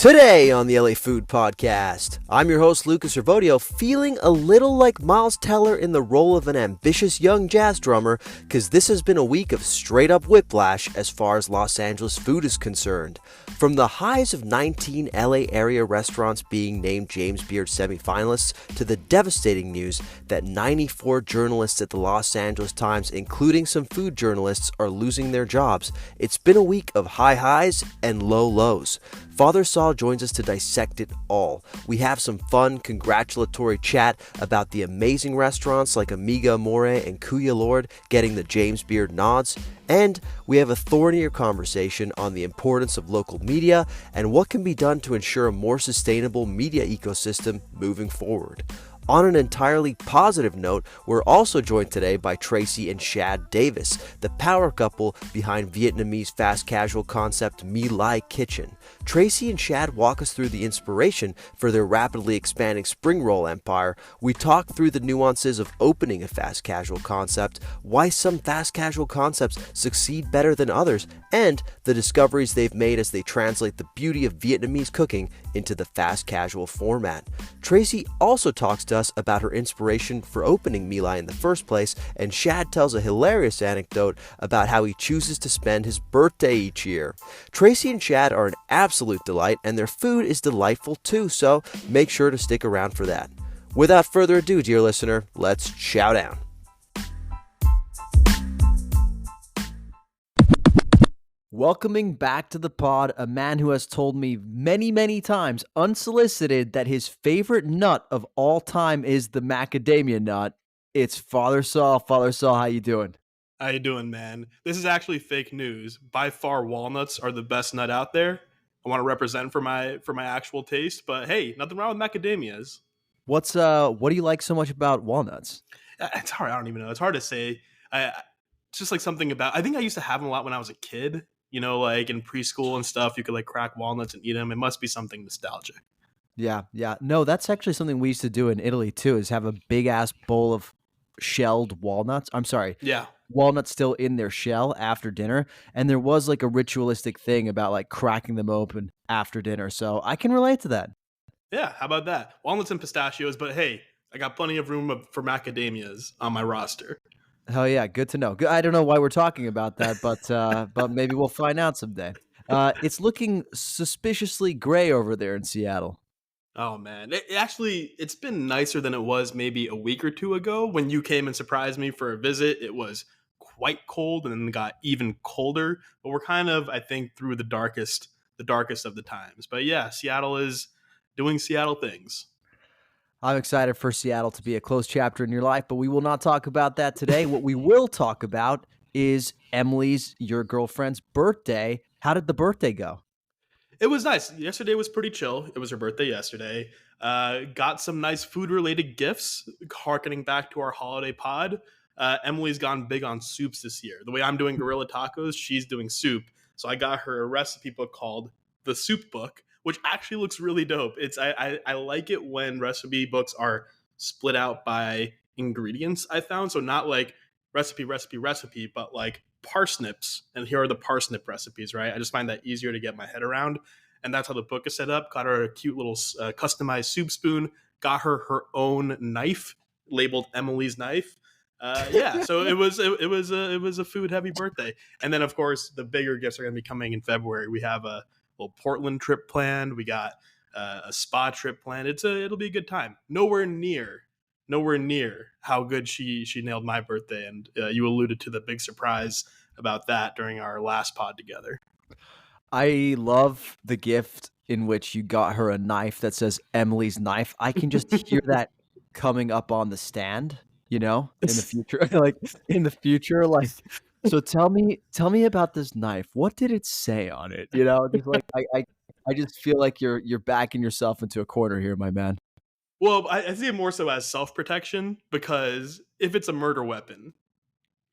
Today on the LA Food Podcast, I'm your host Lucas Servodio, feeling a little like Miles Teller in the role of an ambitious young jazz drummer, because this has been a week of straight up whiplash as far as Los Angeles food is concerned. From the highs of 19 LA area restaurants being named James Beard Semifinalists to the devastating news that 94 journalists at the Los Angeles Times, including some food journalists, are losing their jobs, it's been a week of high highs and low lows. Father Saul joins us to dissect it all. We have some fun, congratulatory chat about the amazing restaurants like Amiga, Amore, and Kuya getting the James Beard nods. And we have a thornier conversation on the importance of local media and what can be done to ensure a more sustainable media ecosystem moving forward. On an entirely positive note, we're also joined today by Traci and Shad Davis, the power couple behind Vietnamese fast casual concept My Lai Kitchen. Traci and Shad walk us through the inspiration for their rapidly expanding spring roll empire. We talk through the nuances of opening a fast casual concept, why some fast casual concepts succeed better than others, and the discoveries they've made as they translate the beauty of Vietnamese cooking into the fast casual format. Traci also talks to us about her inspiration for opening My Lai in the first place, and Shad tells a hilarious anecdote about how he chooses to spend his birthday each year. Traci and Shad are an absolute delight, and their food is delightful too, so make sure to stick around for that. Without further ado, dear listener, let's chow down. Welcoming back to the pod a man who has told me many times, unsolicited, that his favorite nut of all time is the macadamia nut. It's Father Saul. Father Saul, how you doing? How you doing, man? This is actually fake news. By far, walnuts are the best nut out there. I want to represent for my actual taste, but hey, nothing wrong with macadamias. What do you like so much about walnuts? It's hard. I don't even know. It's hard to say. It's just like something about. I think I used to have them a lot when I was a kid. You know, like in preschool and stuff, you could like crack walnuts and eat them. It must be something nostalgic. Yeah. No, that's actually something we used to do in Italy too, is have a big ass bowl of shelled walnuts. I'm sorry. Yeah. Walnuts still in their shell after dinner. And there was like a ritualistic thing about like cracking them open after dinner. So I can relate to that. Yeah. How about that? Walnuts and pistachios. But hey, I got plenty of room for macadamias on my roster. Oh yeah, good to know. I don't know why we're talking about that, but maybe we'll find out someday. It's looking suspiciously gray over there in Seattle. Oh man, it's been nicer than it was maybe a week or two ago when you came and surprised me for a visit. It was quite cold and then got even colder, but we're kind of, I think, through the darkest of the times. But yeah, Seattle is doing Seattle things. I'm excited for Seattle to be a closed chapter in your life, but we will not talk about that today. What we will talk about is Emily's, your girlfriend's, birthday. How did the birthday go? It was nice. Yesterday was pretty chill. It was her birthday yesterday. Got some nice food-related gifts, harkening back to our holiday pod. Emily's gone big on soups this year. The way I'm doing gorilla tacos, she's doing soup. So I got her a recipe book called The Soup Book, which actually looks really dope. I like it when recipe books are split out by ingredients, I found. So not like recipe, but like parsnips. And here are the parsnip recipes, right? I just find that easier to get my head around. And that's how the book is set up. Got her a cute little customized soup spoon. Got her own knife labeled Emily's knife. Yeah, so it was a food heavy birthday. And then of course the bigger gifts are going to be coming in February. We have a little Portland trip planned. We got a spa trip planned. It'll be a good time. Nowhere near how good she nailed my birthday. And you alluded to the big surprise about that during our last pod together. I love the gift in which you got her a knife that says Emily's knife. I can just hear that coming up on the stand, in the future, like, so tell me about this knife. What did it say on it? Just like I just feel like you're backing yourself into a corner here, my man. Well, I see it more so as self-protection, because if it's a murder weapon,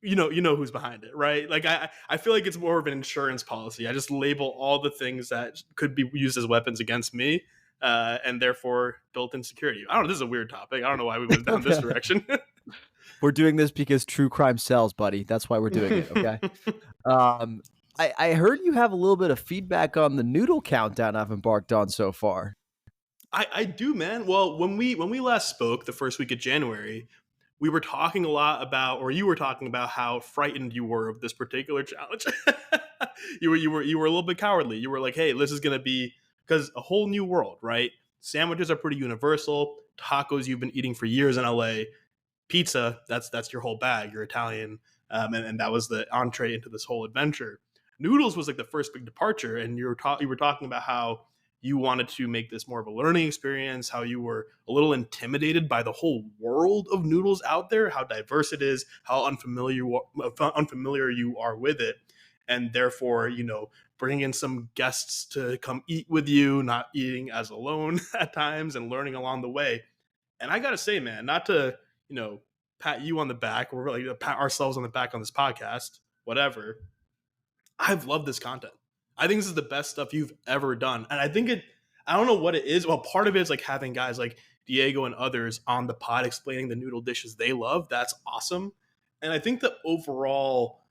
you know who's behind it, right? Like I feel like it's more of an insurance policy. I just label all the things that could be used as weapons against me, and therefore built-in security. I don't know. This is a weird topic. I don't know why we went down this direction. We're doing this because true crime sells, buddy. That's why we're doing it. Okay. I heard you have a little bit of feedback on the noodle countdown I've embarked on so far. I do, man. Well, when we last spoke the first week of January, we were talking a lot about, or you were talking about how frightened you were of this particular challenge. You were a little bit cowardly. You were like, "Hey, this is gonna be because a whole new world, right? Sandwiches are pretty universal. Tacos you've been eating for years in LA. Pizza, that's your whole bag. You're Italian, and that was the entree into this whole adventure. Noodles was like the first big departure, and you were talking about how you wanted to make this more of a learning experience, how you were a little intimidated by the whole world of noodles out there, how diverse it is, how unfamiliar you are with it, and therefore, bringing in some guests to come eat with you, not eating as alone at times, and learning along the way. And I gotta say, man, not to pat you on the back, or really pat ourselves on the back on this podcast, whatever. I've loved this content. I think this is the best stuff you've ever done, and I think it. I don't know what it is. Well, part of it is like having guys like Diego and others on the pod explaining the noodle dishes they love. That's awesome, and I think the overall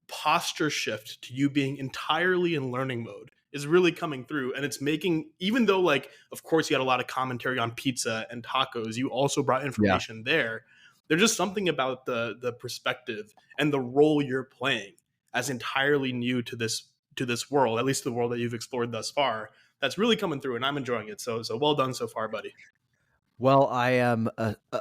posture shift to you being entirely in learning mode is really coming through, and it's making, even though, like, of course you had a lot of commentary on pizza and tacos, you also brought Yeah. information there. There's just something about the perspective and the role you're playing as entirely new to this world, at least the world that you've explored thus far, that's really coming through, and I'm enjoying it. So well done so far, buddy. Well, I am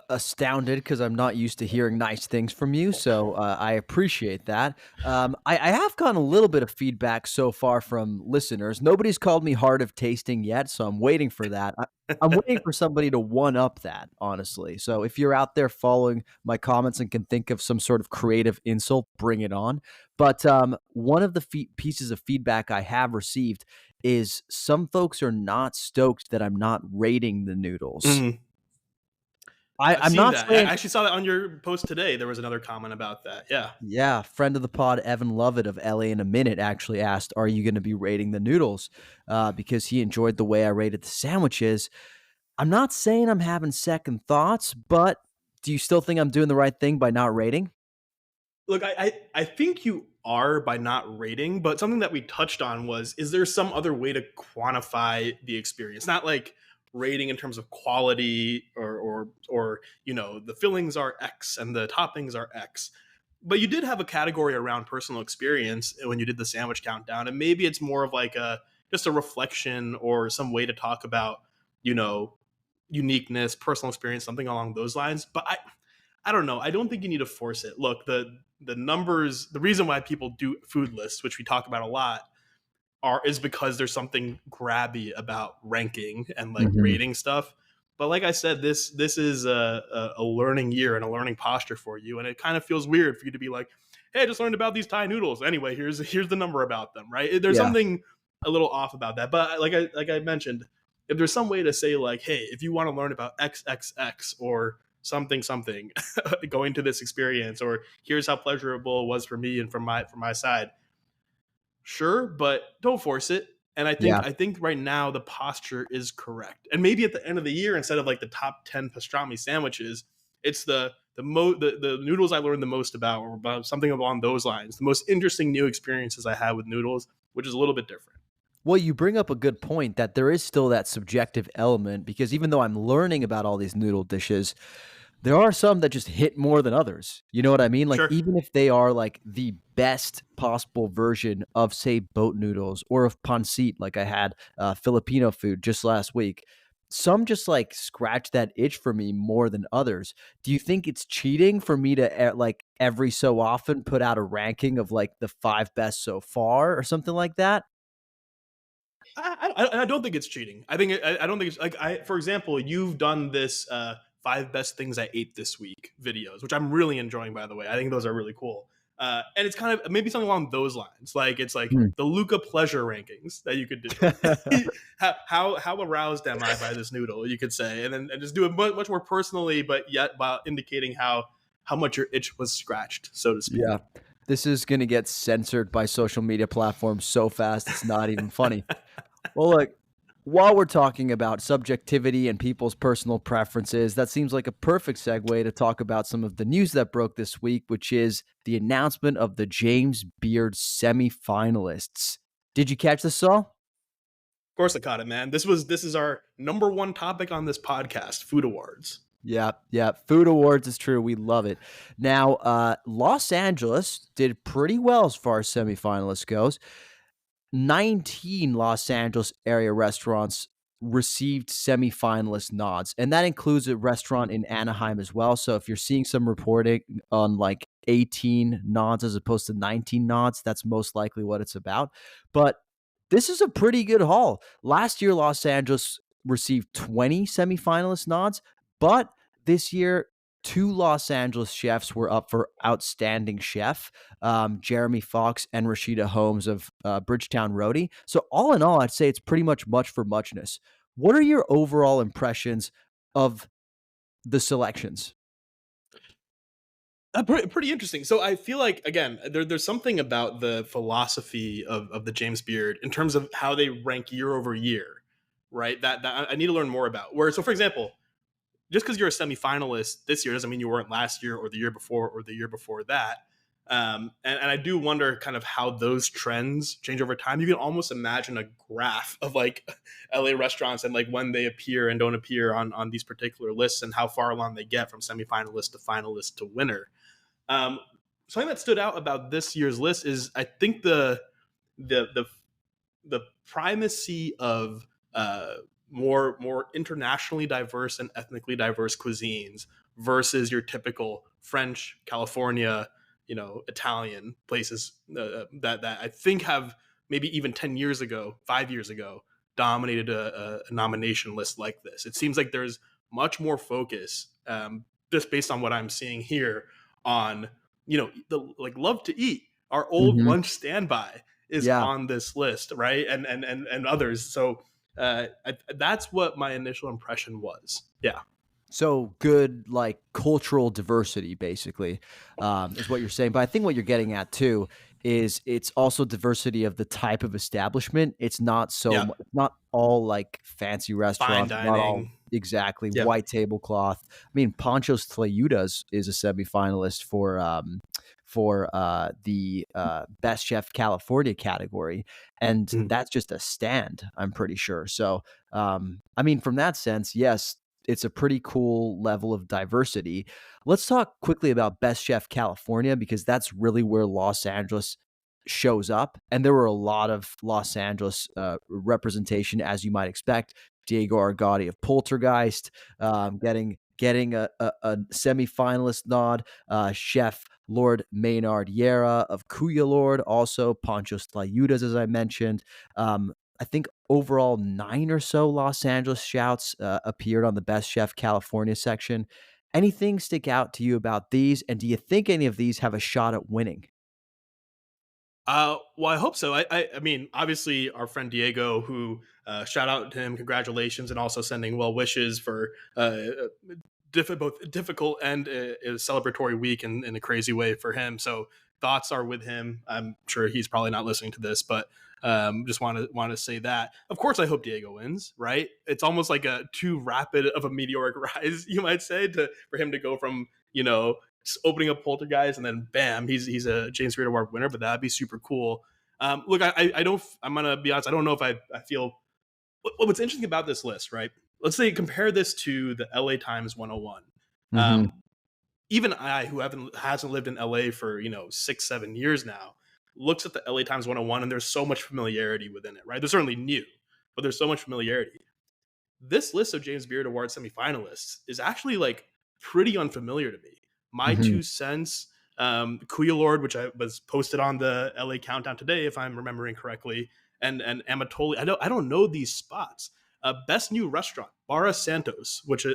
astounded because I'm not used to hearing nice things from you, so I appreciate that. I have gotten a little bit of feedback so far from listeners. Nobody's called me hard of tasting yet, so I'm waiting for that. I'm waiting for somebody to one up that, honestly. So if you're out there following my comments and can think of some sort of creative insult, bring it on. But one of the pieces of feedback I have received is some folks are not stoked that I'm not rating the noodles. Mhm. I've I'm seen not that. I saying actually saw that on your post today. There was another comment about that. Yeah. yeah, friend of the pod, Evan Lovett of LA in a Minute actually asked, "Are you gonna be rating the noodles?" Because he enjoyed the way I rated the sandwiches. I'm not saying I'm having second thoughts, but do you still think I'm doing the right thing by not rating? Look, I think you are by not rating, but something that we touched on was, is there some other way to quantify the experience? Not like rating in terms of quality, or the fillings are X and the toppings are X. But you did have a category around personal experience when you did the sandwich countdown, and maybe it's more of like a just a reflection or some way to talk about, you know, uniqueness, personal experience, something along those lines. But I don't know. I don't think you need to force it. Look, the numbers, the reason why people do food lists, which we talk about a lot, is because there's something grabby about ranking and like Mhm. rating stuff. But like I said, this is a learning year and a learning posture for you, and it kind of feels weird for you to be like, "Hey, I just learned about these Thai noodles. Anyway, here's the number about them." Right? There's Yeah. something a little off about that. But like I mentioned, if there's some way to say like, "Hey, if you want to learn about XXX or something something, going to this experience, or here's how pleasurable it was for me and from my side," sure, but don't force it. And I think Yeah. I think right now the posture is correct. And maybe at the end of the year, instead of like the top 10 pastrami sandwiches, it's the noodles I learned the most about, or about something along those lines. The most interesting new experiences I had with noodles, which is a little bit different. Well, you bring up a good point that there is still that subjective element because even though I'm learning about all these noodle dishes, there are some that just hit more than others. You know what I mean? Like, Sure. even if they are like the best possible version of, say, boat noodles or of pancit, like I had Filipino food just last week, some just like scratch that itch for me more than others. Do you think it's cheating for me to like every so often put out a ranking of like the five best so far or something like that? I don't think it's cheating. I don't think it's like, for example, you've done this five best things I ate this week videos, which I'm really enjoying, by the way. I think those are really cool. And it's kind of maybe something along those lines. Like, it's like Hmm. the Luca pleasure rankings that you could do. How aroused am I by this noodle? You could say, and then and just do it much more personally, but yet while indicating how much your itch was scratched, so to Yeah. speak. This is gonna get censored by social media platforms so fast, it's not even funny. Well, look, While we're talking about subjectivity and people's personal preferences, that seems like a perfect segue to talk about some of the news that broke this week, which is the announcement of the James Beard semifinalists. Did you catch this, Saul? Of course I caught it, man. This is our number one topic on this podcast, food awards. Yeah. Food awards is true. We love it. Now, Los Angeles did pretty well as far as semifinalists goes. 19 Los Angeles area restaurants received semifinalist nods, and that includes a restaurant in Anaheim as well. So if you're seeing some reporting on like 18 nods as opposed to 19 nods, that's most likely what it's about. But this is a pretty good haul. Last year, Los Angeles received 20 semifinalist nods, but this year, 2 Los Angeles chefs were up for Outstanding Chef, Jeremy Fox and Rashida Holmes of Bridgetown Roadie. So all in all, I'd say it's pretty much for muchness. What are your overall impressions of the selections? Pretty interesting. So I feel like, again, there's something about the philosophy of the James Beard in terms of how they rank year over year, right? That I need to learn more about. Where, so for example, just because you're a semifinalist this year doesn't mean you weren't last year or the year before or the year before that. And I do wonder kind of how those trends change over time. You can almost imagine a graph of like LA restaurants and like when they appear and don't appear on these particular lists and how far along they get from semifinalist to finalist to winner. Something that stood out about this year's list is I think the the primacy of more internationally diverse and ethnically diverse cuisines versus your typical French, California, Italian places that I think have maybe even 10 years ago, 5 years ago, dominated a nomination list like this. It seems like there's much more focus, just based on what I'm seeing here, on the like love to eat. Our old Mhm. lunch standby is Yeah. on this list, right? And others. So that's what my initial impression was. Yeah. So good, like cultural diversity, basically, is what you're saying. But I think what you're getting at too is it's also diversity of the type of establishment. It's not Yeah. not all like fancy Fine restaurants, not all dining. exactly Yep. white tablecloth. I mean, Pancho's Tlayudas is a semifinalist for the Best Chef California category, and Mhm. that's just a stand. I'm pretty sure. So, I mean, from that sense, yes, it's a pretty cool level of diversity. Let's talk quickly about Best Chef California because that's really where Los Angeles shows up. And there were a lot of Los Angeles representation, as you might expect. Diego Argotti of Poltergeist, getting a semifinalist nod. Chef Lord Maynard Yera of Kuya Lord, also Panchos Tlayudas, as I mentioned. I think overall 9 or so Los Angeles shouts appeared on the Best Chef California section. Anything stick out to you about these? And do you think any of these have a shot at winning? Well, I hope so. I mean, obviously, our friend Diego, who shout out to him, congratulations, and also sending well wishes for both difficult and a celebratory week in a crazy way for him. So thoughts are with him. I'm sure he's probably not listening to this, but just want to say that. Of course, I hope Diego wins. Right? It's almost like a too rapid of a meteoric rise, you might say, for him to go from opening up Poltergeist and then bam, he's a James Beard Award winner. But that'd be super cool. Look, I don't. I'm gonna be honest. I don't know if I feel what's interesting about this list, right? Let's say compare this to the LA Times 101. Mhm. Um, Even I, who hasn't lived in LA for 6-7 years now, looks at the LA Times 101 and there's so much familiarity within it, right? They're certainly new, but there's so much familiarity. This list of James Beard Award semifinalists is actually like pretty unfamiliar to me. My Mhm. 2 cents, Kuya Lord, which I was posted on the LA Countdown today, if I'm remembering correctly, and Amatoli. I don't know these spots. Best new restaurant, Barra Santos, which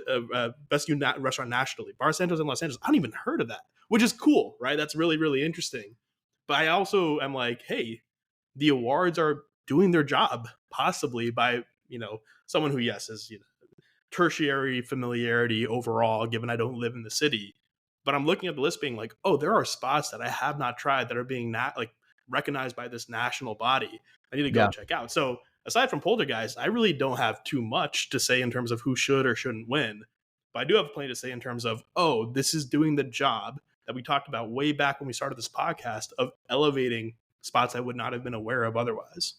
best new restaurant nationally, Barra Santos in Los Angeles. I don't even heard of that, which is cool, right? That's really really interesting. But I also am like, hey, the awards are doing their job, possibly by someone who, yes, is tertiary familiarity overall, given I don't live in the city. But I'm looking at the list being like, oh, there are spots that I have not tried that are being like recognized by this national body. I need to go Yeah. check out. So aside from Poltergeist, I really don't have too much to say in terms of who should or shouldn't win. But I do have plenty to say in terms of, oh, this is doing the job that we talked about way back when we started this podcast of elevating spots I would not have been aware of otherwise.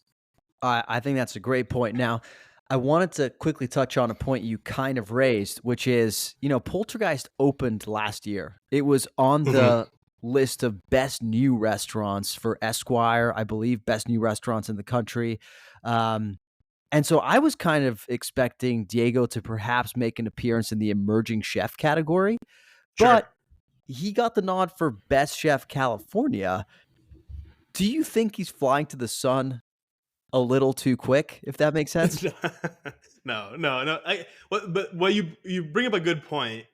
I think that's a great point. Now, I wanted to quickly touch on a point you kind of raised, which is, Poltergeist opened last year. It was on Mhm. the list of best new restaurants for Esquire, I believe, best new restaurants in the country. Um, and so I was kind of expecting Diego to perhaps make an appearance in the emerging chef category, Sure. but he got the nod for best chef California. Do you think he's flying to the sun a little too quick, if that makes sense? No. But what you bring up a good point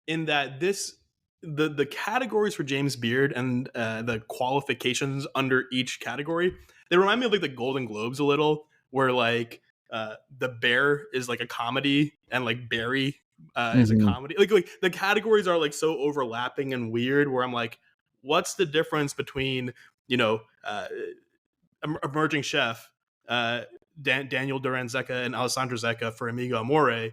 in that the categories for James Beard and the qualifications under each category, they remind me of like the Golden Globes a little, where like the Bear is like a comedy and like Barry is a Mhm. comedy. Like the categories are like so overlapping and weird. Where I'm like, what's the difference between you know uh, emerging chef uh, Daniel Duran Zecca and Alessandro Zecca for Amiga Amore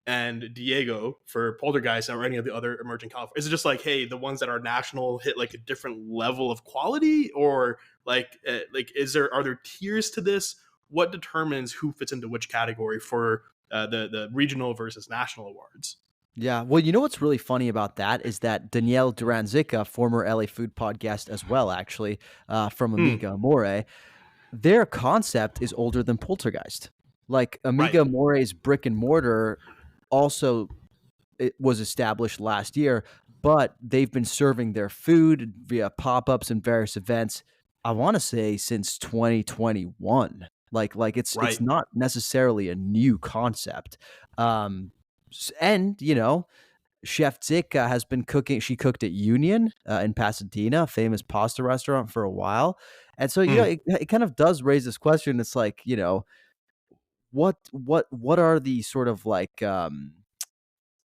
and Diego for Poltergeist or any of the other emerging California? Is it just like, hey, the ones that are national hit like a different level of quality, or like are there tiers to this? What determines who fits into which category for the regional versus national awards? Yeah. Well, you know what's really funny about that is that Danielle Duranzica, former LA Food podcast as well, actually, from Hmm. Amiga Amore, their concept is older than Poltergeist. Like Right. Amiga Amore's brick and mortar also it was established last year, but they've been serving their food via pop-ups and various events, I wanna say since 2021. Like it's Right. not necessarily a new concept. Um, and, Chef Zika has been cooking she cooked at Union, in Pasadena, a famous pasta restaurant for a while, and so, Hmm. it kind of does raise this question, it's like, what are the sort of like,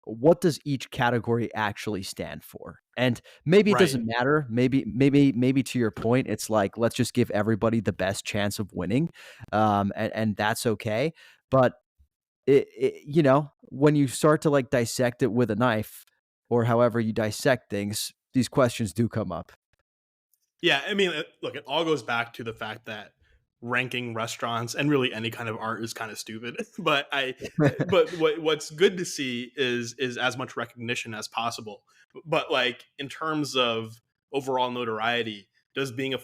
what does each category actually stand for? And maybe it Right. doesn't matter. Maybe to your point, it's like let's just give everybody the best chance of winning, and that's okay. But when you start to like dissect it with a knife, or however you dissect things, these questions do come up. Yeah, I mean, look, it all goes back to the fact that ranking restaurants and really any kind of art is kind of stupid. But what's good to see is as much recognition as possible. But like in terms of overall notoriety, does being a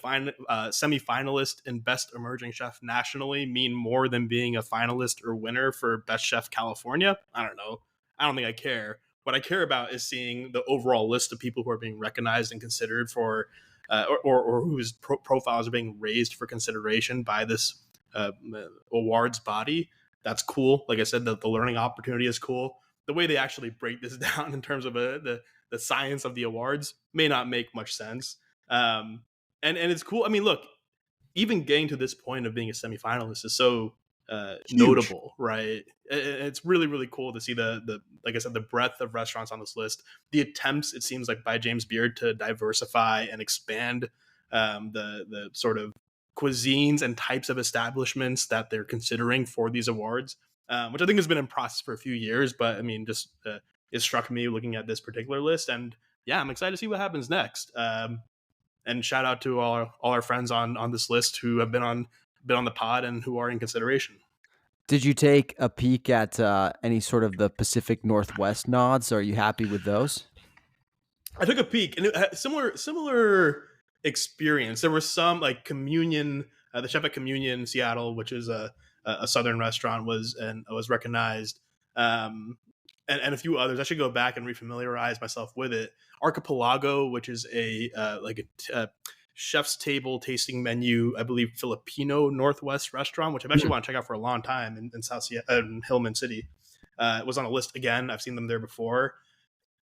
semi-finalist in Best Emerging Chef nationally mean more than being a finalist or winner for Best Chef California? I don't know. I don't think I care. What I care about is seeing the overall list of people who are being recognized and considered for or whose profiles are being raised for consideration by this uh, awards body. That's cool. Like I said, the learning opportunity is cool. The way they actually break this down in terms of the science of the awards may not make much sense. Um, and it's cool. I mean, look, even getting to this point of being a semifinalist is so Huge. notable, right? It's really really cool to see the like I said, the breadth of restaurants on this list, the attempts it seems like by James Beard to diversify and expand the sort of cuisines and types of establishments that they're considering for these awards, which I think has been in process for a few years. But I mean, just it struck me looking at this particular list, and yeah, I'm excited to see what happens next. And shout out to all our friends on this list who have been on the pod and who are in consideration. Did you take a peek at any sort of the Pacific Northwest nods? Are you happy with those? I took a peek, and it had similar experience. There was some like Communion, the chef at Communion Seattle, which is a southern restaurant, was recognized, um, and a few others. I should go back and refamiliarize myself with it. Archipelago, which is a chef's table tasting menu, I believe Filipino Northwest restaurant, which I've actually Hmm. want to check out for a long time in South Seattle, in Hillman City. It was on a list again. I've seen them there before,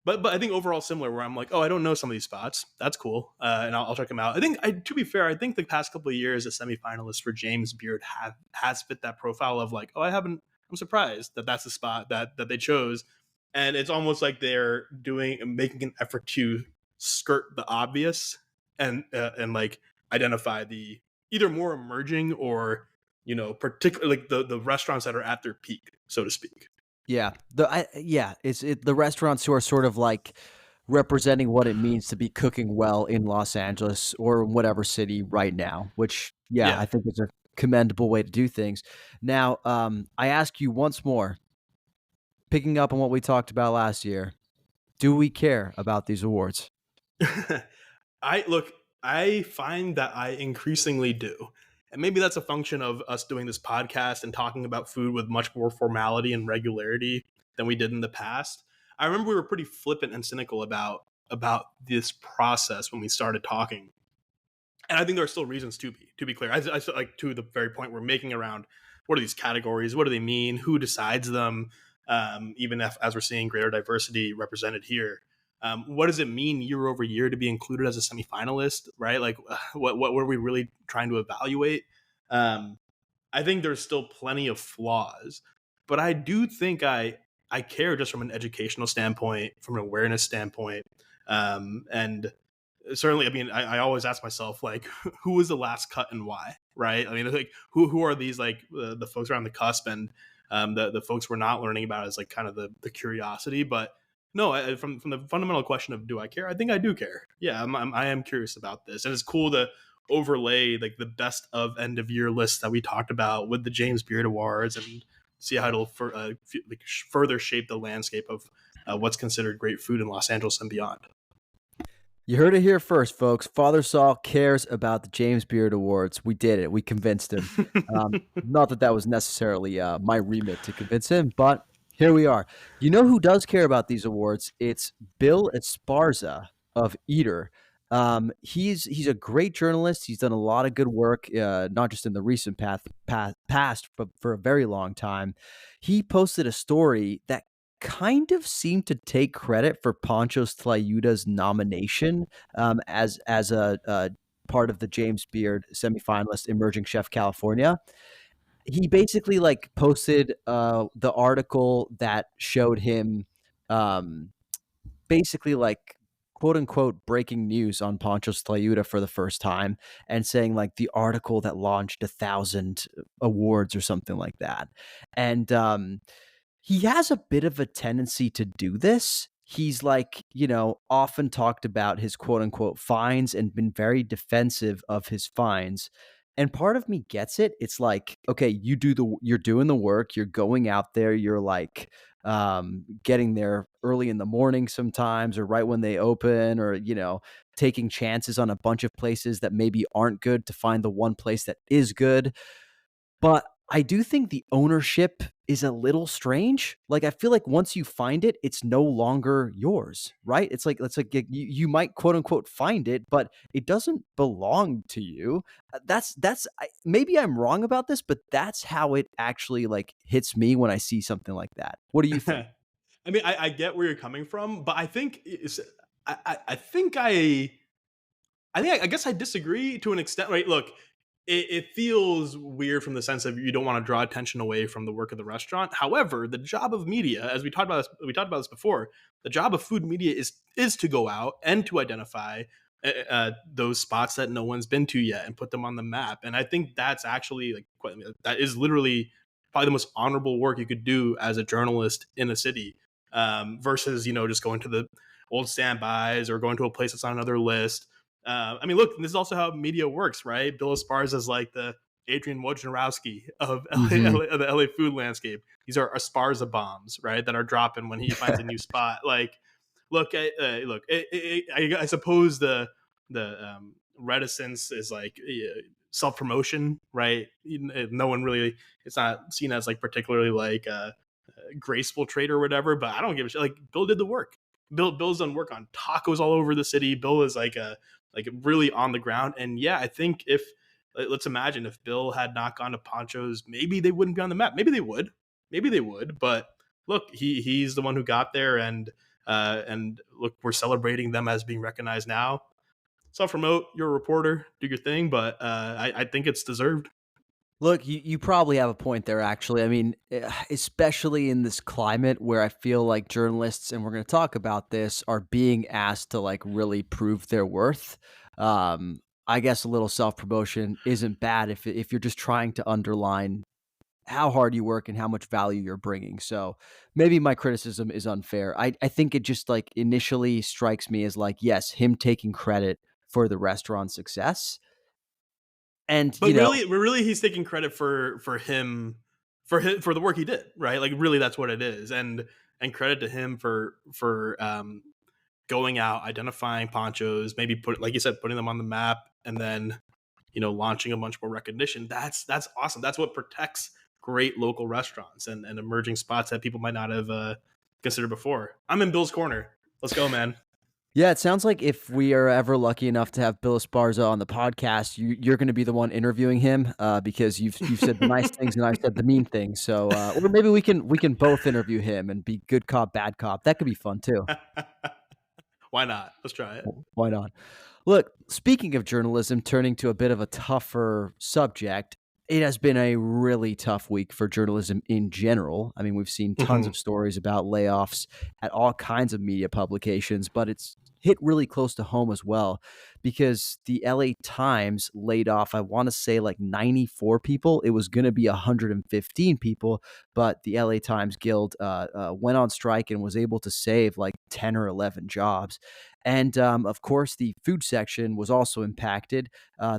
but I think overall similar. Where I'm like, oh, I don't know some of these spots. That's cool, and I'll check them out. I think, to be fair, I think the past couple of years, a semifinalist for James Beard has fit that profile of like, oh, I haven't. I'm surprised that that's the spot that they chose, and it's almost like they're making an effort to skirt the obvious and like identify the either more emerging or particularly like the restaurants that are at their peak, so to speak. Yeah. The restaurants who are sort of like representing what it means to be cooking well in Los Angeles or whatever city right now, which I Yeah. think is a commendable way to do things. Now, I ask you once more, picking up on what we talked about last year, do we care about these awards? I look, I find that I increasingly do. And maybe that's a function of us doing this podcast and talking about food with much more formality and regularity than we did in the past. I remember we were pretty flippant and cynical about this process when we started talking. And I think there are still reasons to be clear. I like to the very point we're making around what are these categories? What do they mean? Who decides them? Even if, as we're seeing greater diversity represented here, what does it mean year over year to be included as a semifinalist? Right? Like, what were we really trying to evaluate? I think there's still plenty of flaws, but I do think I care just from an educational standpoint, from an awareness standpoint, and certainly, I mean, I always ask myself, like, who was the last cut and why, right? I mean, like, who are these, like, the folks around the cusp, and the folks we're not learning about is like kind of the curiosity. But no, from the fundamental question of do I care? I think I do care. Yeah, I am curious about this, and it's cool to overlay like the best of end of year lists that we talked about with the James Beard Awards, and see how it'll further shape the landscape of what's considered great food in Los Angeles and beyond. You heard it here first, folks. Father Saul cares about the James Beard Awards. We did it. We convinced him. Not that that was necessarily my remit to convince him, but here we are. You know who does care about these awards? It's Bill Esparza of Eater. He's a great journalist. He's done a lot of good work, not just in the recent past, but for a very long time. He posted a story that kind of seemed to take credit for Ponchos Tlayuda's nomination as a part of the James Beard semifinalist Emerging Chef California. He basically like posted the article that showed him basically like quote unquote breaking news on Ponchos Tlayuda for the first time, and saying like the article that launched 1,000 awards or something like that. And he has a bit of a tendency to do this. He's like, often talked about his quote unquote finds and been very defensive of his finds. And part of me gets it. It's like, okay, you're doing the work, you're going out there, you're like getting there early in the morning sometimes, or right when they open, or, taking chances on a bunch of places that maybe aren't good to find the one place that is good. But I do think the ownership is a little strange. Like, I feel like once you find it, it's no longer yours, right? It's like you might quote unquote find it, but it doesn't belong to you. Maybe I'm wrong about this, but that's how it actually like hits me when I see something like that. What do you think? I mean, I get where you're coming from, but I think I guess I disagree to an extent, right? Look, it feels weird from the sense of you don't want to draw attention away from the work of the restaurant. However, the job of media, as we talked about this before, the job of food media is to go out and to identify those spots that no one's been to yet and put them on the map. And I think that's actually that is literally probably the most honorable work you could do as a journalist in a city, versus just going to the old standbys or going to a place that's on another list. I mean, look, this is also how media works, right? Bill Esparza is like the Adrian Wojnarowski of of the LA food landscape. These are Esparza bombs, right? That are dropping when he finds a new spot. Like, look, I suppose the reticence is like self promotion, right? No one really, it's not seen as like particularly like a graceful trait or whatever. But I don't give a shit. Like, Bill did the work. Bill's done work on tacos all over the city. Bill is like really on the ground. And yeah, I think if let's imagine if Bill had not gone to Ponchos, maybe they wouldn't be on the map. Maybe they would. But look, he's the one who got there, and look, we're celebrating them as being recognized now. Self promote. You're a reporter. Do your thing. But I think it's deserved. Look, you probably have a point there, actually. I mean, especially in this climate where I feel like journalists, and we're going to talk about this, are being asked to like really prove their worth. I guess a little self-promotion isn't bad if you're just trying to underline how hard you work and how much value you're bringing. So maybe my criticism is unfair. I think it just like initially strikes me as like, yes, him taking credit for the restaurant's success. And, But really, he's taking credit for him for the work he did, right? Like really, that's what it is, and credit to him for going out, identifying ponchos, maybe like you said, putting them on the map, and then launching a bunch more recognition. That's awesome. That's what protects great local restaurants and emerging spots that people might not have considered before. I'm in Bill's corner. Let's go, man. yeah, it sounds like if we are ever lucky enough to have Bill Esparza on the podcast, you're going to be the one interviewing him because you've said the nice things and I've said the mean things. So, or maybe we can both interview him and be good cop, bad cop. That could be fun too. Why not? Let's try it. Why not? Look, speaking of journalism, turning to a bit of a tougher subject, it has been a really tough week for journalism in general. I mean, we've seen tons of stories about layoffs at all kinds of media publications, but it's hit really close to home as well because the LA Times laid off, I want to say like 94 people. It was going to be 115 people, but the LA Times Guild went on strike and was able to save like 10 or 11 jobs. And of course, the food section was also impacted.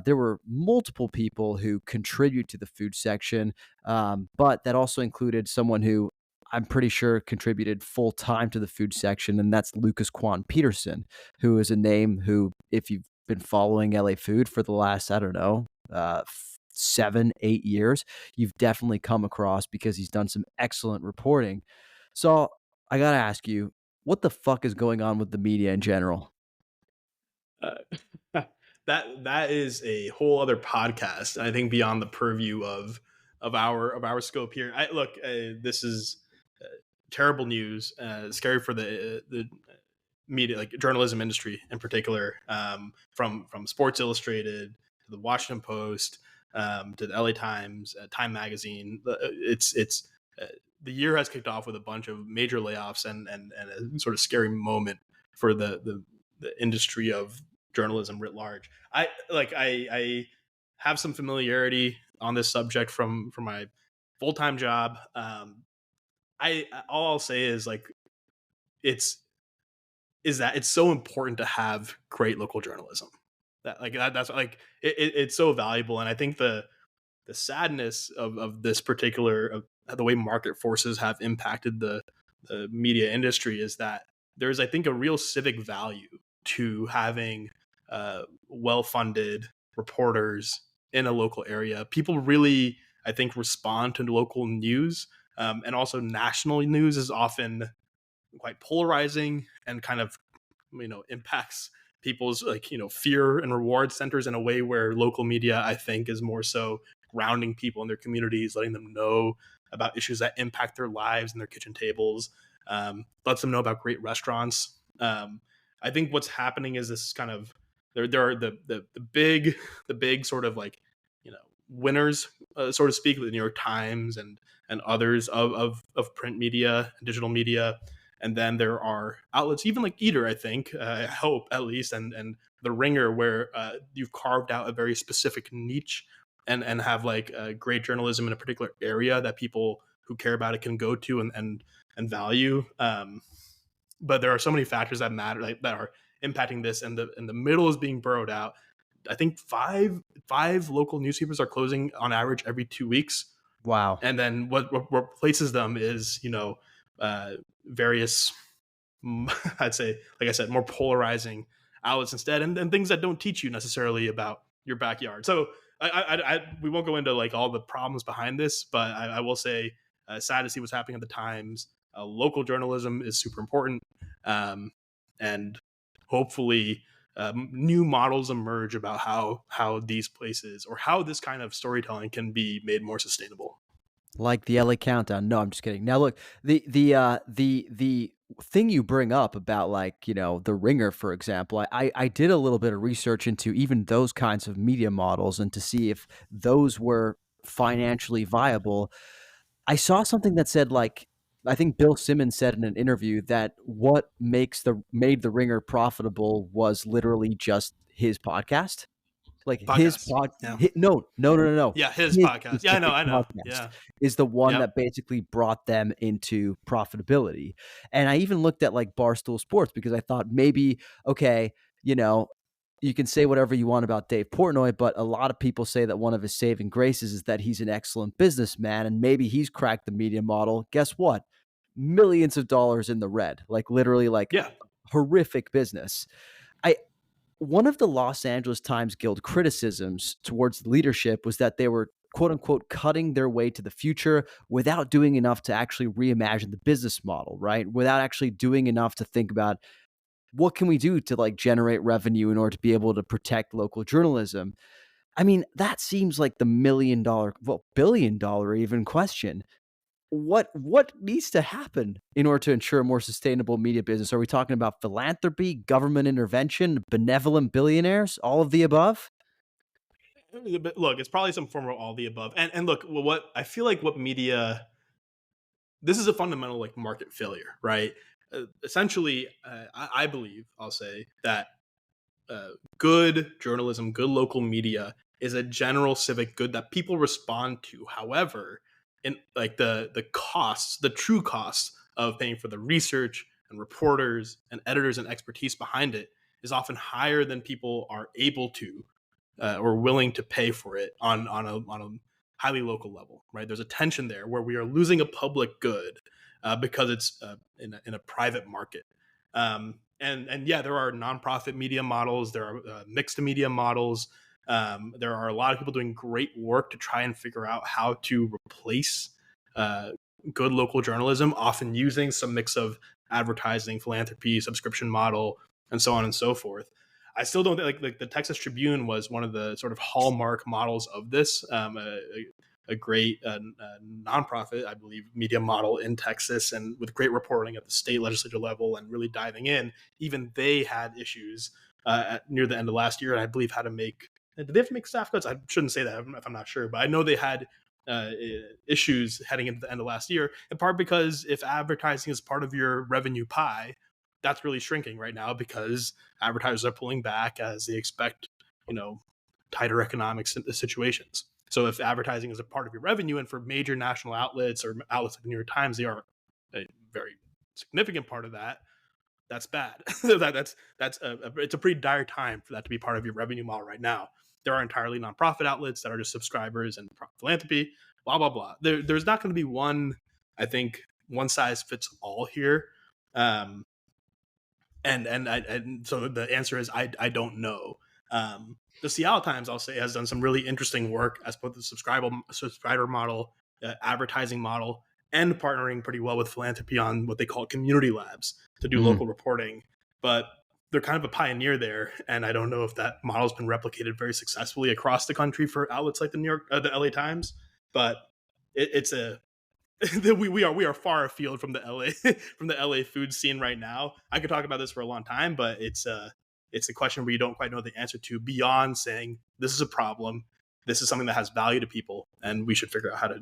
There were multiple people who contribute to the food section, but that also included someone who I'm pretty sure contributed full time to the food section, and that's Lucas Quan Peterson, who is a name who, if you've been following LA Food for the last, I don't know, 7, 8 years, you've definitely come across because he's done some excellent reporting. So I got to ask you, what the fuck is going on with the media in general? Uh, that is a whole other podcast. I think beyond the purview of our scope here. This is terrible news. Scary for the media, like journalism industry in particular. From Sports Illustrated to the Washington Post to the LA Times, Time Magazine. It's the year has kicked off with a bunch of major layoffs and a sort of scary moment for the industry of journalism writ large. I have some familiarity on this subject from my full-time job. I all I'll say is like it's is that it's so important to have great local journalism. That's like it's so valuable, and I think the sadness of this particular of the way market forces have impacted the media industry is that there's, I think, a real civic value to having well-funded reporters in a local area. People really, I think, respond to local news, and also national news is often quite polarizing and kind of impacts people's fear and reward centers in a way where local media, I think, is more so grounding people in their communities, letting them know about issues that impact their lives and their kitchen tables, lets them know about great restaurants. I think what's happening is this kind of there are the big sort of like winners, so to speak, the New York Times and others of print media and digital media. And then there are outlets, even like Eater, I think, I hope at least, and The Ringer, where you've carved out a very specific niche and have like great journalism in a particular area that people who care about it can go to and value. But there are so many factors that matter, like, that are impacting this, and the middle is being burrowed out. I think five local newspapers are closing on average every 2 weeks. Wow. And then what replaces them is various I'd say, like I said, more polarizing outlets instead, and things that don't teach you necessarily about your backyard. So we won't go into like all the problems behind this, but I will say, sad to see what's happening at the Times. Local journalism is super important, and hopefully new models emerge about how these places or how this kind of storytelling can be made more sustainable. Like the LA Countdown. No, I'm just kidding. Now look, the thing you bring up about like, The Ringer, for example, I did a little bit of research into even those kinds of media models and to see if those were financially viable. I saw something that said like I think Bill Simmons said in an interview that what made The Ringer profitable was literally just his podcast. like his Podcast. pod. Yeah. No. Yeah, his His podcast. Yeah, specific I know. podcast Yeah. is the one Yep. that basically brought them into profitability. And I even looked at like Barstool Sports because I thought maybe, okay, you know, you can say whatever you want about Dave Portnoy, but a lot of people say that one of his saving graces is that he's an excellent businessman and maybe he's cracked the media model. Guess what? Millions of dollars in the red, like literally like Yeah. horrific business. I One of the Los Angeles Times Guild criticisms towards leadership was that they were quote unquote cutting their way to the future without doing enough to actually reimagine the business model, right? Without actually doing enough to think about what can we do to like generate revenue in order to be able to protect local journalism. I mean, that seems like the $1 million, well, $1 billion even question. What needs to happen in order to ensure a more sustainable media business? Are we talking about philanthropy, government intervention, benevolent billionaires, all of the above? But look, it's probably some form of all the above. And look, what I feel like what media, this is a fundamental like market failure, right? Essentially, I believe I'll say that good journalism, good local media is a general civic good that people respond to. However, in like the costs, the true costs of paying for the research and reporters and editors and expertise behind it is often higher than people are able to or willing to pay for it on a highly local level, right? There's a tension there where we are losing a public good because it's in a private market. And yeah, there are nonprofit media models, there are mixed media models. There are a lot of people doing great work to try and figure out how to replace uh, good local journalism, often using some mix of advertising, philanthropy, subscription model, and so on and so forth. I still don't think like the Texas Tribune was one of the sort of hallmark models of this. A great nonprofit, I believe, media model in Texas, and with great reporting at the state legislature level and really diving in. Even they had issues near the end of last year, and I believe had to make. Did they have to make staff cuts? I shouldn't say that if I'm not sure, but I know they had issues heading into the end of last year. In part because if advertising is part of your revenue pie, that's really shrinking right now because advertisers are pulling back as they expect, you know, tighter economic situations. So if advertising is a part of your revenue, and for major national outlets or outlets like the New York Times, they are a very significant part of that. That's bad. It's a pretty dire time for that to be part of your revenue model right now. There are entirely nonprofit outlets that are just subscribers and philanthropy, blah blah blah. There's not going to be one, I think, one size fits all here. Um, and so the answer is I don't know. The Seattle Times, I'll say, has done some really interesting work as both the subscriber model, advertising model, and partnering pretty well with philanthropy on what they call community labs to do local reporting. But they're kind of a pioneer there, and I don't know if that model's been replicated very successfully across the country for outlets like the LA Times. But it's a we are far afield from the LA from the LA food scene right now. I could talk about this for a long time, but it's a question where you don't quite know the answer to beyond saying this is a problem, this is something that has value to people, and we should figure out how to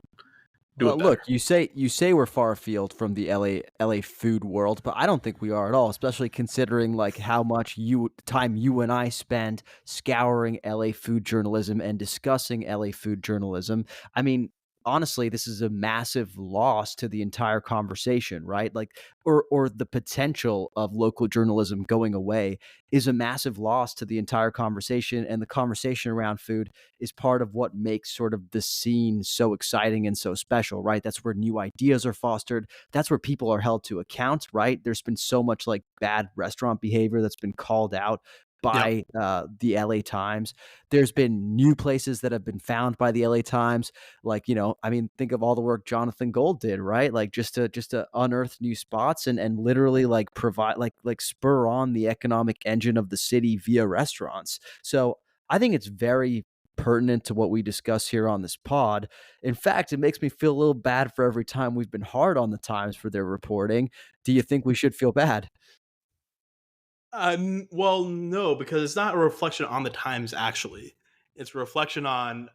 do Well, it better. look, you say we're far afield from the LA food world, but I don't think we are at all, especially considering like how much time you and I spend scouring LA food journalism and discussing LA food journalism. I mean, honestly, this is a massive loss to the entire conversation, right? Like or the potential of local journalism going away is a massive loss to the entire conversation, and the conversation around food is part of what makes sort of the scene so exciting and so special, right? That's where new ideas are fostered. That's where people are held to account, right? There's been so much like bad restaurant behavior that's been called out Yep. by the LA Times. There's been new places that have been found by the LA Times. Like, I mean, think of all the work Jonathan Gold did, right? Like just to unearth new spots and literally like provide like spur on the economic engine of the city via restaurants. So I think it's very pertinent to what we discuss here on this pod. In fact, it makes me feel a little bad for every time we've been hard on the Times for their reporting. Do you think we should feel bad? Well, no, because it's not a reflection on the times. Actually, it's a reflection on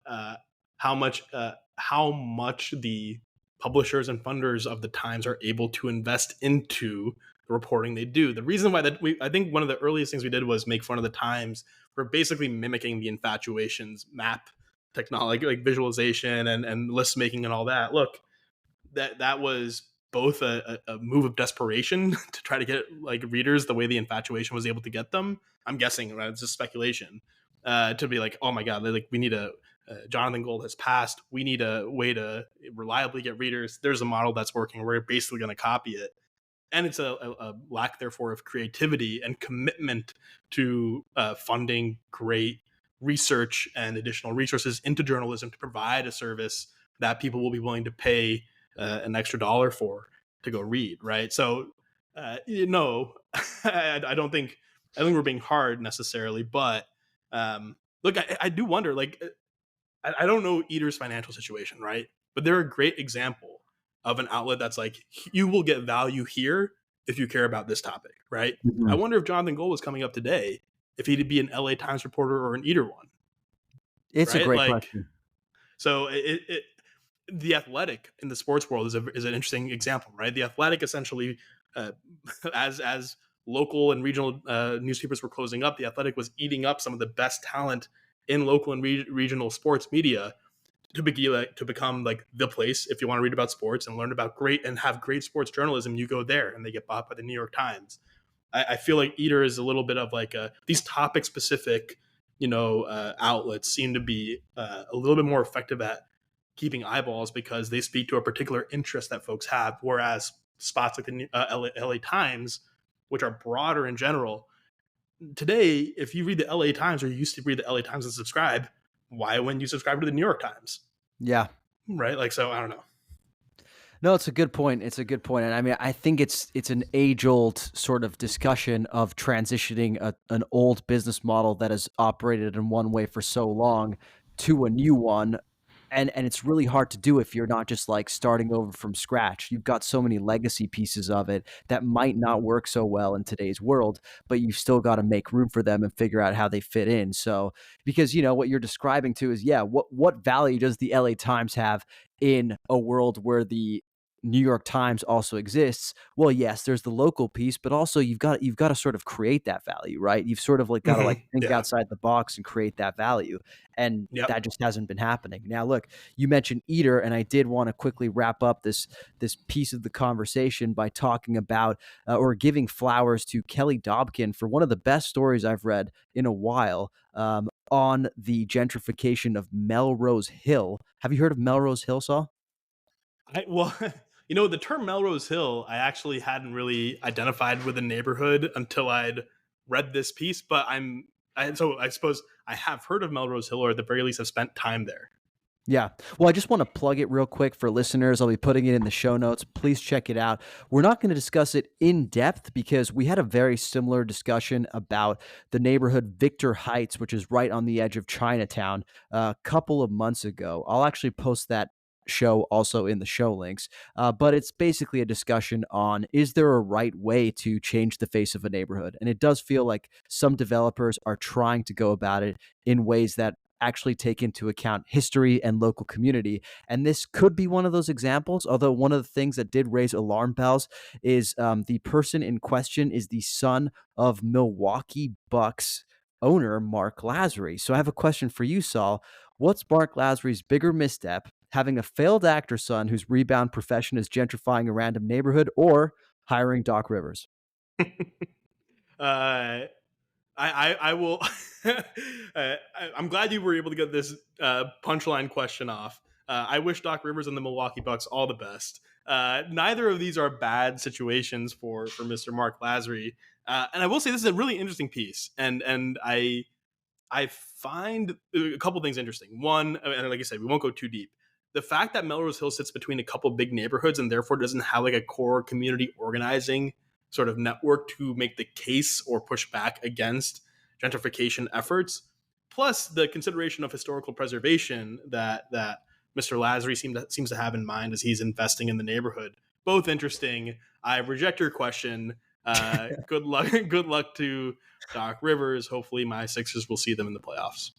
how much the publishers and funders of the Times are able to invest into the reporting they do. The reason why I think one of the earliest things we did was make fun of the Times we're basically mimicking the Infatuation's map technology, like visualization and list making and all that. Look, that was both a move of desperation to try to get like readers the way the Infatuation was able to get them. I'm guessing, right? It's just speculation. To be like, oh my god, like we need Jonathan Gold has passed. We need a way to reliably get readers. There's a model that's working. We're basically going to copy it. And it's a lack, therefore, of creativity and commitment to funding great research and additional resources into journalism to provide a service that people will be willing to pay an extra dollar for to go read, right? So, I don't think we're being hard necessarily, but look, I do wonder, like, I don't know Eater's financial situation, right? But they're a great example of an outlet that's like, you will get value here if you care about this topic, right? Mm-hmm. I wonder if Jonathan Gold was coming up today, if he'd be an LA Times reporter or an Eater one. It's right? a great question. So the Athletic in the sports world is an interesting example, right? The Athletic essentially, as local and regional newspapers were closing up, the Athletic was eating up some of the best talent in local and regional sports media to become like the place. If you want to read about sports and learn about have great sports journalism, you go there, and they get bought by the New York Times. I feel like Eater is a little bit of like these topic specific, outlets seem to be a little bit more effective at keeping eyeballs because they speak to a particular interest that folks have. Whereas spots like the LA Times, which are broader in general, today, if you read the LA Times or you used to read the LA Times and subscribe, why wouldn't you subscribe to the New York Times? Yeah. Right. Like, so I don't know. No, it's a good point. It's a good point. And I mean, I think it's an age-old sort of discussion of transitioning an old business model that has operated in one way for so long to a new one. And it's really hard to do if you're not just like starting over from scratch. You've got so many legacy pieces of it that might not work so well in today's world, but you've still got to make room for them and figure out how they fit in. So, because what you're describing too is, what value does the LA Times have in a world where the New York Times also exists? Well, yes, there's the local piece, but also you've got to sort of create that value, right? You've sort of like got to like think outside the box and create that value. And that just hasn't been happening. Now, look, you mentioned Eater, and I did want to quickly wrap up this piece of the conversation by talking about or giving flowers to Kelly Dobkin for one of the best stories I've read in a while on the gentrification of Melrose Hill. Have you heard of Melrose Hill, Saul? The term Melrose Hill, I actually hadn't really identified with a neighborhood until I'd read this piece, but so I suppose I have heard of Melrose Hill, or at the very least have spent time there. Yeah. Well, I just want to plug it real quick for listeners. I'll be putting it in the show notes. Please check it out. We're not going to discuss it in depth because we had a very similar discussion about the neighborhood Victor Heights, which is right on the edge of Chinatown, a couple of months ago. I'll actually post that show also in the show links, but it's basically a discussion on, is there a right way to change the face of a neighborhood? And it does feel like some developers are trying to go about it in ways that actually take into account history and local community. And this could be one of those examples, although one of the things that did raise alarm bells is the person in question is the son of Milwaukee Bucks owner Mark Lazary. So I have a question for you, Saul. What's Mark Lazary's bigger misstep, having a failed actor son whose rebound profession is gentrifying a random neighborhood, or hiring Doc Rivers? I will. I'm glad you were able to get this punchline question off. I wish Doc Rivers and the Milwaukee Bucks all the best. Neither of these are bad situations for Mr. Mark Lazary. And I will say this is a really interesting piece, and I find a couple things interesting. One, and like I said, we won't go too deep. The fact that Melrose Hill sits between a couple big neighborhoods and therefore doesn't have like a core community organizing sort of network to make the case or push back against gentrification efforts, plus the consideration of historical preservation that Mr. Lazary seems to have in mind as he's investing in the neighborhood. Both interesting. I reject your question. Good luck. Good luck to Doc Rivers. Hopefully my Sixers will see them in the playoffs.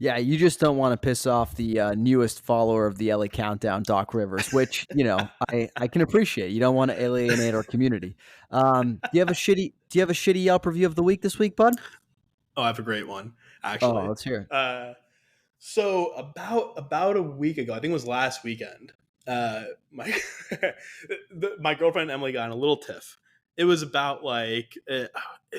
Yeah, you just don't want to piss off the newest follower of the LA Countdown, Doc Rivers, which, I can appreciate. You don't want to alienate our community. Do you have a shitty Yelp review of the week this week, bud? Oh, I have a great one, Oh, actually. let's hear it. So about a week ago, I think it was last weekend, my my girlfriend Emily got in a little tiff. It was about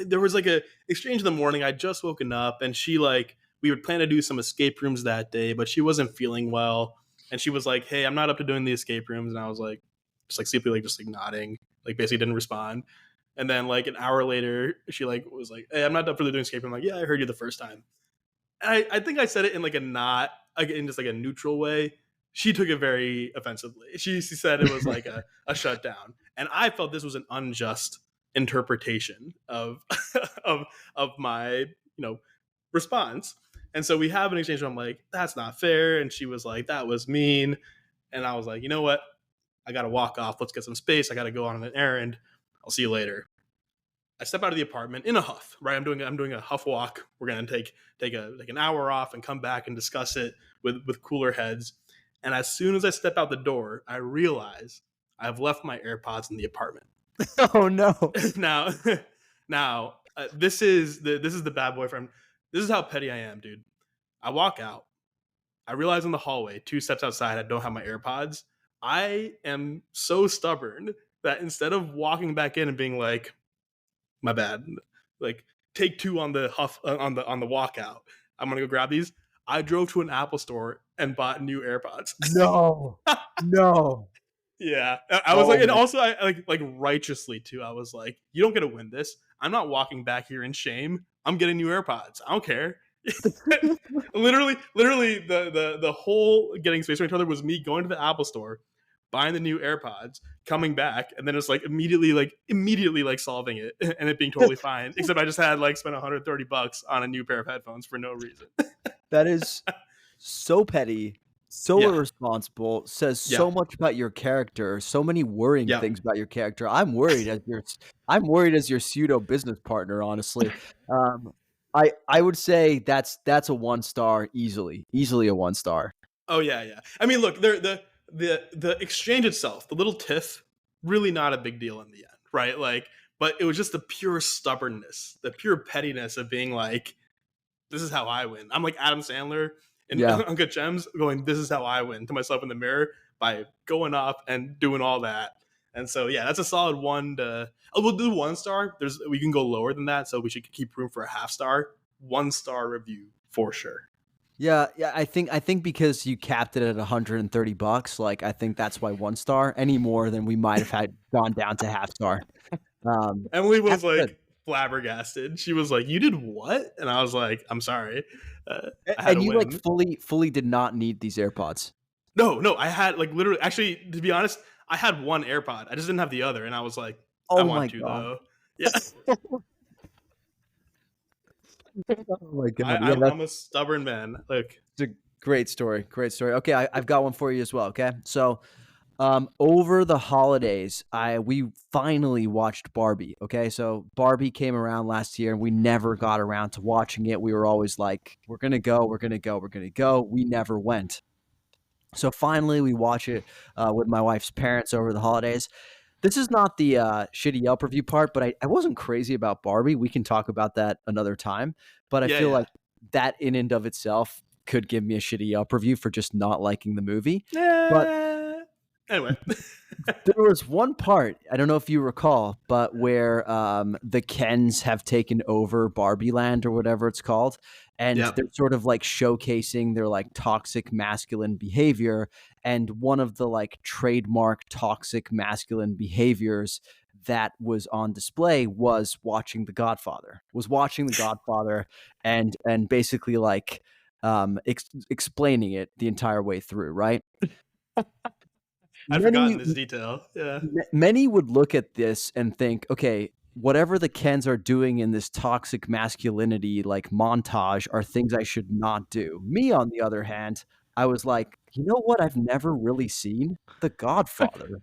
there was like a exchange in the morning. I'd just woken up, and she like we would plan to do some escape rooms that day, but she wasn't feeling well, and she was like, "Hey, I'm not up to doing the escape rooms," and I was like, just like simply like just like nodding, like basically didn't respond. And then like an hour later, she like was like, "Hey, I'm not up for doing escape room." I'm like, "Yeah, I heard you the first time." I think I said it in like a not like in just like a neutral way. She took it very offensively. She said it was like a shutdown, and I felt this was an unjust interpretation of of of my response. And so we have an exchange where I'm like, "That's not fair," and she was like, "That was mean," and I was like, "You know what? I got to walk off. Let's get some space. I got to go on an errand. I'll see you later." I step out of the apartment in a huff. Right, I'm doing a huff walk. We're gonna take an hour off and come back and discuss it with cooler heads. And as soon as I step out the door, I realize I've left my AirPods in the apartment. Oh no. now, this is the bad boyfriend. This is how petty I am, dude. I walk out. I realize in the hallway, 2 steps outside, I don't have my AirPods. I am so stubborn that instead of walking back in and being like, my bad, like take two on the huff on the walkout, I'm gonna go grab these. I drove to an Apple store and bought new AirPods. No. No. Yeah, I was like, Oh and my. also I like righteously too. I was like, you don't get to win this. I'm not walking back here in shame. I'm getting new AirPods. I don't care. literally, the whole getting space from each other was me going to the Apple store, buying the new AirPods, coming back, and then it's like immediately like solving it and it being totally fine. Except I just had like spent $130 on a new pair of headphones for no reason. That is so petty, so Yeah, irresponsible, says yeah, so much about your character, so many worrying yeah. things about your character. I'm worried as your pseudo business partner, honestly. Um, I would say that's a 1 star easily. Easily a 1 star. Oh yeah, yeah. I mean, look, the exchange itself, the little tiff, really not a big deal in the end, right? Like, but it was just the pure stubbornness, the pure pettiness of being like, "This is how I win." I'm like Adam Sandler in Yeah. Uncut Gems, going, "This is how I win" to myself in the mirror by going off and doing all that. And so, yeah, that's a solid one. We'll do 1 star. We can go lower than that, so we should keep room for a half star. 1 star review for sure. Yeah, yeah. I think because you capped it at $130, like I think that's why 1 star. Any more than we might have had gone down to half star. Emily was That's good. like flabbergasted. She was like, "You did what?" And I was like, "I'm sorry, I had to And you like win." fully did not need these AirPods. No, I had like literally. Actually, to be honest, I had one AirPod. I just didn't have the other, and I was like, "I Oh my want to god. though." Yeah, Oh my I, god. Yeah, I'm, that's I'm a stubborn man. Like, a great story. Great story. Okay, I've got one for you as well. Okay, so over the holidays, we finally watched Barbie. Okay, so Barbie came around last year, and we never got around to watching it. We were always like, "We're gonna go, we're gonna go, we're gonna go." We never went. So finally, we watch it with my wife's parents over the holidays. This is not the shitty Yelp review part, but I wasn't crazy about Barbie. We can talk about that another time. But I yeah, feel yeah. like that in and of itself could give me a shitty Yelp review for just not liking the movie. But Anyway, there was one part, I don't know if you recall, but where the Kens have taken over Barbie Land or whatever it's called, and yep. they're sort of like showcasing their like toxic masculine behavior. And one of the like trademark toxic masculine behaviors that was on display was watching The Godfather. Was watching The Godfather and basically like explaining it the entire way through, right? I'd Many forgotten this detail. Yeah, Many would look at this and think, okay, whatever the Kens are doing in this toxic masculinity like montage are things I should not do. Me, on the other hand, I was like, you know what? I've never really seen The Godfather.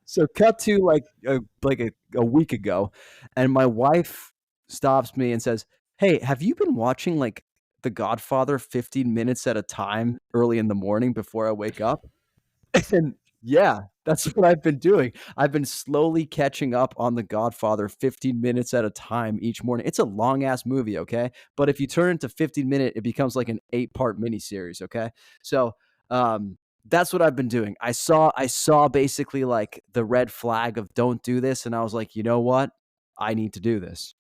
So cut to like a week ago, and my wife stops me and says, "Hey, have you been watching like The Godfather 15 minutes at a time early in the morning before I wake up?" And Yeah, that's what I've been doing. I've been slowly catching up on The Godfather 15 minutes at a time each morning. It's a long ass movie, okay? But if you turn it into 15-minute, it becomes like an 8-part miniseries, okay? So, that's what I've been doing. I saw basically like the red flag of don't do this, and I was like, you know what? I need to do this.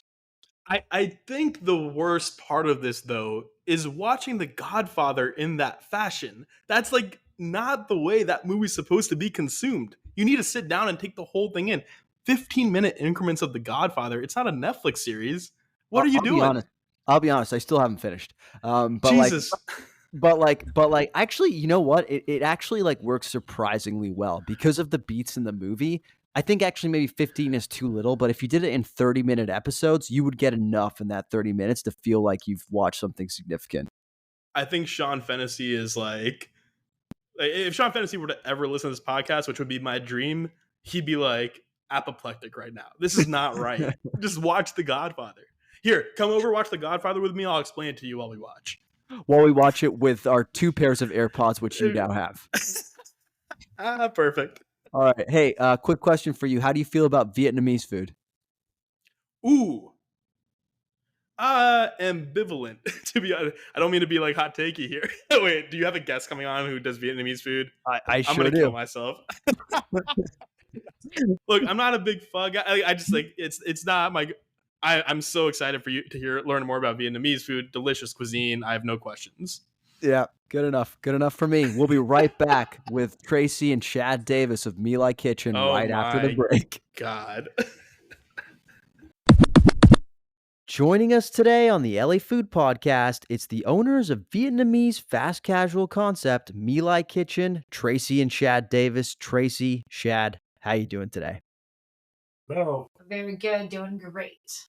I think the worst part of this though is watching The Godfather in that fashion. That's like not the way that movie's supposed to be consumed. You need to sit down and take the whole thing in. 15-minute increments of The Godfather. It's not a Netflix series. What are you I'll be doing? honest. I'll be honest. I still haven't finished. But like, Jesus. actually, you know what? It actually like works surprisingly well because of the beats in the movie. I think actually maybe 15 is too little, but if you did it in 30-minute episodes, you would get enough in that 30 minutes to feel like you've watched something significant. I think Sean Fennessy is like if Sean Fennessy were to ever listen to this podcast, which would be my dream, he'd be like apoplectic right now. This is not right. Just watch The Godfather. Here, come over, watch The Godfather with me. I'll explain it to you while we watch. While we watch it with our 2 pairs of AirPods, which you now have. Perfect. All right. Hey, quick question for you. How do you feel about Vietnamese food? Ooh. Ambivalent. To be honest, I don't mean to be like hot takey here. Wait, do you have a guest coming on who does Vietnamese food? I I'm sure gonna do. kill myself. Look, I'm not a big pho guy. I just like it's not my. I'm so excited for you to learn more about Vietnamese food. Delicious cuisine. I have no questions. Yeah, good enough. Good enough for me. We'll be right back with Traci and Shad Davis of My Lai Kitchen Oh right after the my break. God. Joining us today on the LA Food Podcast, it's the owners of Vietnamese fast casual concept My Lai Kitchen, Traci and Shad Davis. Traci, Shad, how you doing today? Oh, Very good, doing great.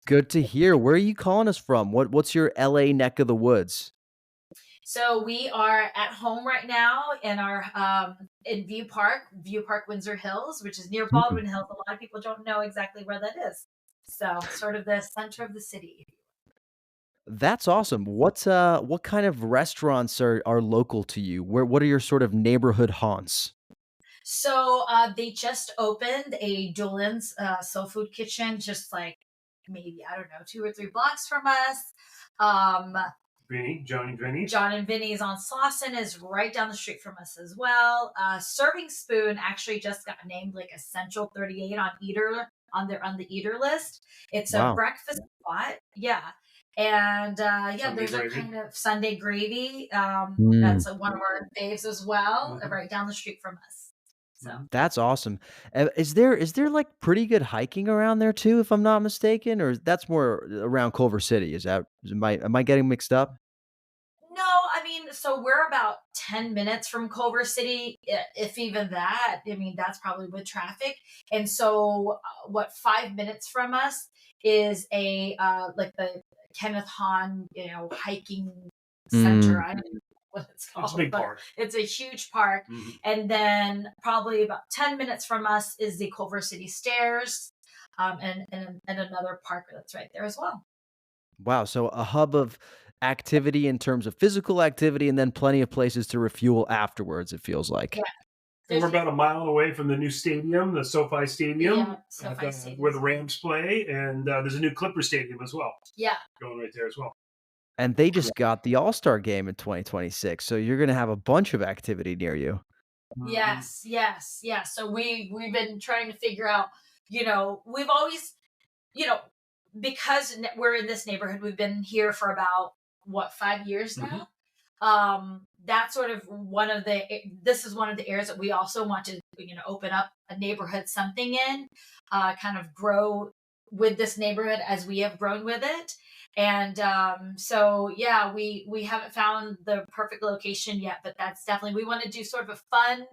Good to hear. Where are you calling us from? What's your LA neck of the woods? So we are at home right now in our in View Park, Windsor Hills, which is near Baldwin Hills. A lot of people don't know exactly where that is. So sort of the center of the city. That's awesome. What kind of restaurants are local to you? What are your sort of neighborhood haunts? So they just opened a Dolan's soul food kitchen, just like maybe I don't know 2 or 3 blocks from us. John and Vinny. John and Vinny's on Slauson is right down the street from us as well. Serving Spoon actually just got named like Essential 38 on the eater list. It's Wow. a breakfast spot, yeah. And yeah, Sunday there's a gravy. kind of Sunday gravy. Mm. That's one of our faves as well, Mhm. right down the street from us. So That's awesome. Is there like pretty good hiking around there too, if I'm not mistaken, or that's more around Culver City? Am I getting mixed up? no, I mean, so we're about 10 minutes from Culver City, if even that. I mean, that's probably with traffic. And so, 5 minutes from us is like the Kenneth Hahn, hiking center. I don't know what it's called. It's a big but park. It's a huge park. Mhm. And then probably about 10 minutes from us is the Culver City Stairs, and another park that's right there as well. Wow, so a hub of activity in terms of physical activity, and then plenty of places to refuel afterwards. It feels like. Yeah. And we're about a mile away from the new stadium, the SoFi Stadium, Yeah, SoFi Stadium. where the Rams play, and there's a new Clipper Stadium as well, Yeah. going right there as well. And they just got the All-Star game in 2026, so you're going to have a bunch of activity near you. Yes. So we've been trying to figure out, we've always, because we're in this neighborhood, we've been here for about 5 years now. That's sort of this is one of the areas that we also want to, open up a neighborhood something in, kind of grow with this neighborhood as we have grown with it. And so yeah, we haven't found the perfect location yet, but that's definitely, we want to do sort of a fun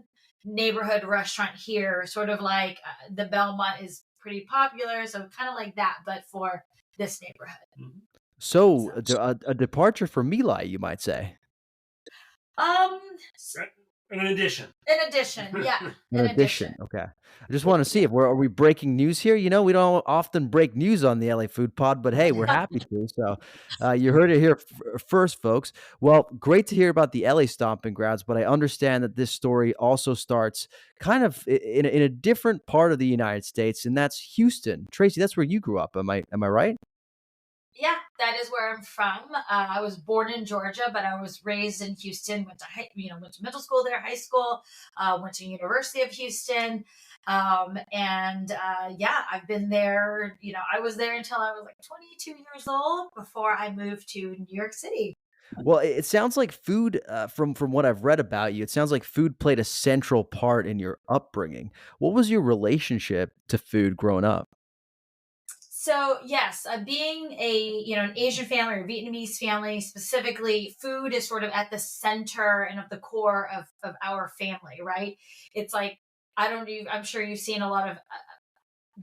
neighborhood restaurant here, sort of like the Belmont is pretty popular, so kind of like that, but for this neighborhood. So a departure from My Lai, you might say. In addition. In addition, yeah. In In addition, addition. okay. I just want to see if are we breaking news here? You know, we don't often break news on the LA Food Pod, but hey, we're happy to. So you heard it here first, folks. Well, great to hear about the LA stomping grounds, but I understand that this story also starts kind of in a different part of the United States, and that's Houston. Traci, that's where you grew up. Am I right? Yeah, that is where I'm from. I was born in Georgia, but I was raised in Houston. Went to middle school there, high school. Went to University of Houston, and yeah, I've been there. I was there until I was like 22 years old before I moved to New York City. Well, it sounds like food, from what I've read about you, it sounds like food played a central part in your upbringing. What was your relationship to food growing up? So yes, being an Asian family or Vietnamese family specifically, food is sort of at the center and of the core of our family, right? It's like I don't know. I'm sure you've seen a lot of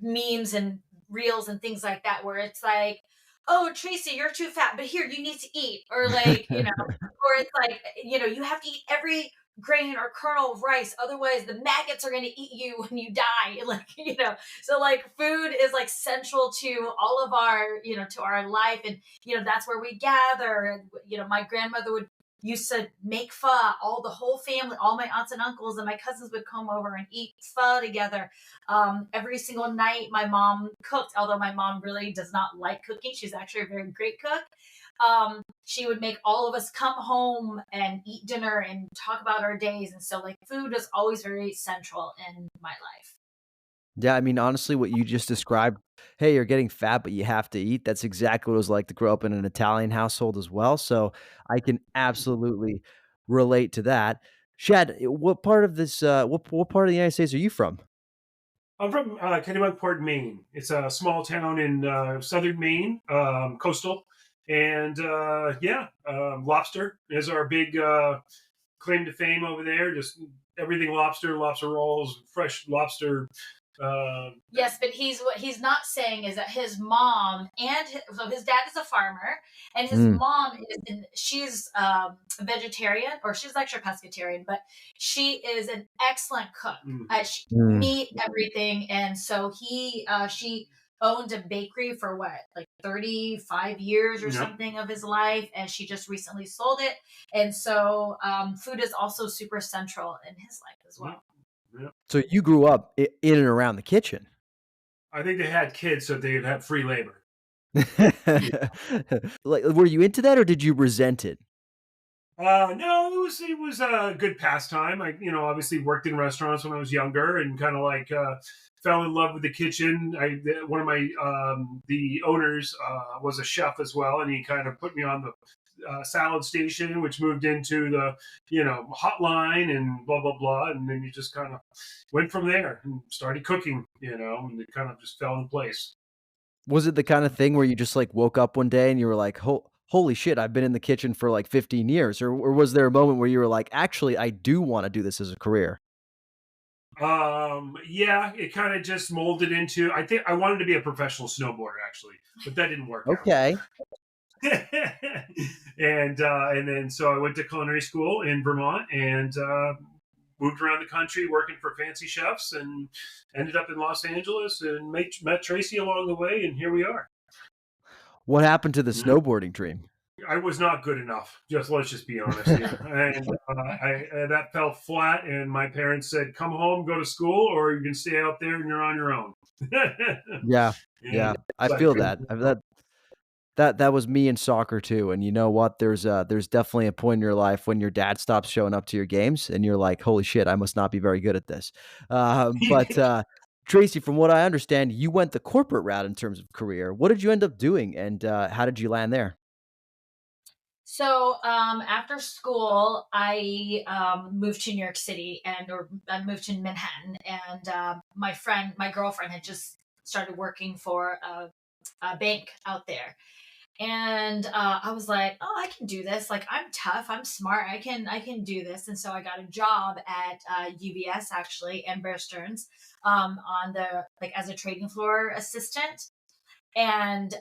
memes and reels and things like that where it's like, oh, Traci, you're too fat, but here you need to eat, or like or it's like you have to eat every grain or kernel of rice, otherwise the maggots are going to eat you when you die. Like so like food is like central to all of our to our life, and that's where we gather. And my grandmother would used to make pho. All the whole family, all my aunts and uncles and my cousins would come over and eat pho together. Every single night my mom cooked, although my mom really does not like cooking. She's actually a very great cook. She would make all of us come home and eat dinner and talk about our days. And so like food is always very central in my life. Yeah, I mean, honestly, what you just described, hey, you're getting fat, but you have to eat. That's exactly what it was like to grow up in an Italian household as well. So I can absolutely relate to that. Shad, what part of this, what part of the United States are you from? I'm from Kennebunkport, Maine. It's a small town in southern Maine, coastal. And yeah, lobster is our big claim to fame over there. Just everything lobster, lobster rolls, fresh lobster. Yes, but what he's not saying is that his mom and so his dad is a farmer, and his Mm, mom she's a vegetarian, or she's actually a pescatarian, but she is an excellent cook. She mm. meat everything, and so she owned a bakery for what, like 35 years or Yep. something of his life, and she just recently sold it. And so food is also super central in his life as Yep. well. Yep. So you grew up in and around the kitchen. I think they had kids so they'd have free labor. Like, were you into that or did you resent it? No, it was a good pastime. I obviously worked in restaurants when I was younger and kind of like fell in love with the kitchen. One of my the owners was a chef as well, and he kind of put me on the salad station, which moved into the hotline and blah blah blah, and then you just kind of went from there and started cooking, and it kind of just fell in place. Was it the kind of thing where you just, like, woke up one day and you were like, Holy shit, I've been in the kitchen for, like, 15 years," or was there a moment where you were like, "Actually, I do wanna do this as a career?" Yeah, it kind of just molded into. I think I wanted to be a professional snowboarder actually, but that didn't work out. Okay. And then so I went to culinary school in Vermont and moved around the country working for fancy chefs and ended up in Los Angeles and met Traci along the way, and here we are. What happened to the Yeah. snowboarding dream? I was not good enough. Let's just be honest here, and that fell flat. And my parents said, "Come home, go to school, or you can stay out there and you're on your own." Yeah, And yeah, I so I feel couldn't. that. That was me in soccer too, and you know what? There's definitely a point in your life when your dad stops showing up to your games, and you're like, "Holy shit, I must not be very good at this." But Traci, from what I understand, you went the corporate route in terms of career. What did you end up doing, and how did you land there? So after school, I moved to New York City, or I moved to Manhattan, and my girlfriend, had just started working for a bank out there, and I was like, oh, I can do this. Like, I'm tough, I'm smart, I can do this. And so I got a job at UBS, actually, and Bear Stearns, on the like as a trading floor assistant, and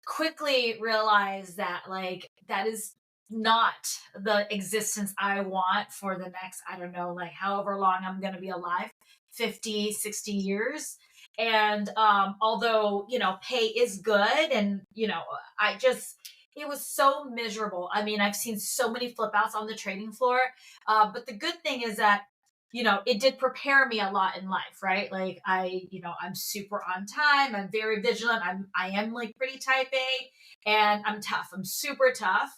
quickly realized that like that is not the existence I want for the next, I don't know, like however long I'm going to be alive, 50, 60 years. And although, you know, pay is good and, you know, it was so miserable. I mean, I've seen so many flip outs on the trading floor. But the good thing is that, you know, it did prepare me a lot in life, right? Like you know, I'm super on time. I'm very vigilant. I am like pretty type A, and I'm tough. I'm super tough.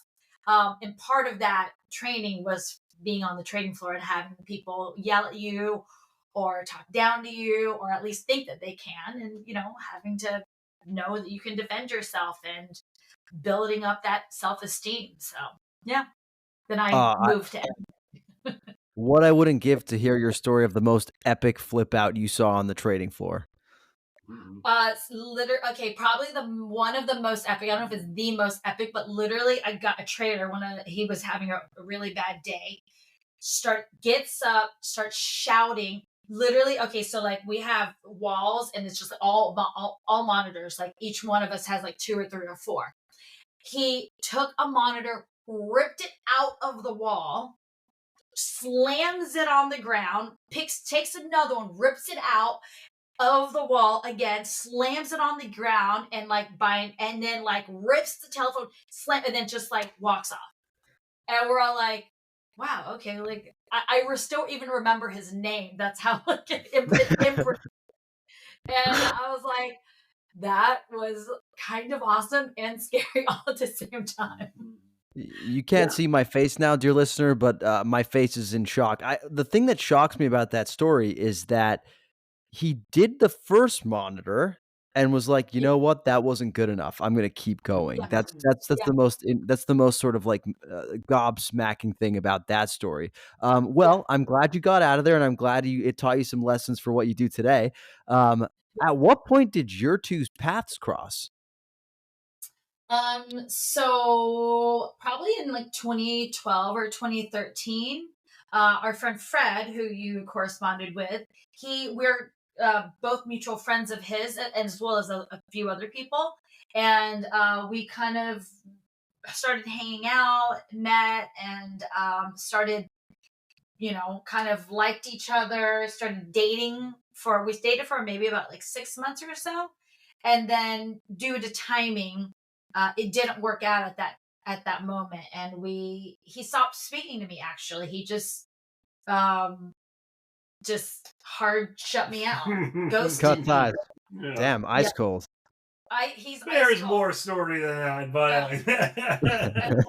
And part of that training was being on the trading floor and having people yell at you or talk down to you or at least think that they can, and, you know, having to know that you can defend yourself and building up that self-esteem. So yeah, then I Uh, moved to what I wouldn't give to hear your story of the most epic flip out you saw on the trading floor. Okay, probably the one of the most epic. I don't know if it's the most epic, but literally, I got a trader he was having a really bad day. Gets up, starts shouting. Literally, okay, so like we have walls, and it's just all monitors. Like each one of us has like 2 or 3 or 4. He took a monitor, ripped it out of the wall, slams it on the ground, takes another one, rips it out of the wall again, slams it on the ground, and and then like rips the telephone, and then just like walks off. And we're all like, wow, okay, like I still even remember his name. That's how like and I was like, that was kind of awesome and scary all at the same time. You can't see my face now, dear listener, but my face is in shock. The thing that shocks me about that story is that he did the first monitor and was like, "You Yeah. know what? That wasn't good enough. I'm gonna keep going." Yeah. That's Yeah. that's the most sort of like gobsmacking thing about that story. Well, I'm glad you got out of there, and I'm glad it taught you some lessons for what you do today. At what point did your two paths cross? So probably in like 2012 or 2013, our friend Fred, who you corresponded with, we're both mutual friends of his, as well as a few other people, and we kind of started hanging out, met, and started, you know, kind of liked each other, started dating we dated for maybe about like 6 months or so. And then due to timing, it didn't work out at that moment. And he stopped speaking to me actually. He just hard shut me out. Ghosted Cut me. ties. Yeah. Damn, ice cold. There's more story than that, but And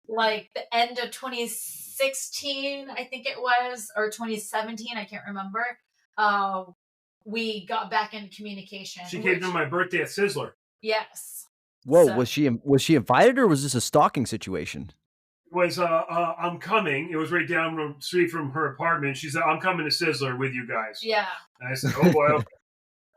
like the end of 2016, I think it was, or 2017, I can't remember. We got back into communication. She came to my birthday at Sizzler. Yes. Whoa, So- was she invited, or was this a stalking situation? It was I'm coming. It was right down the street from her apartment. She said, "I'm coming to Sizzler with you guys." Yeah. And I said, "Oh boy." Okay.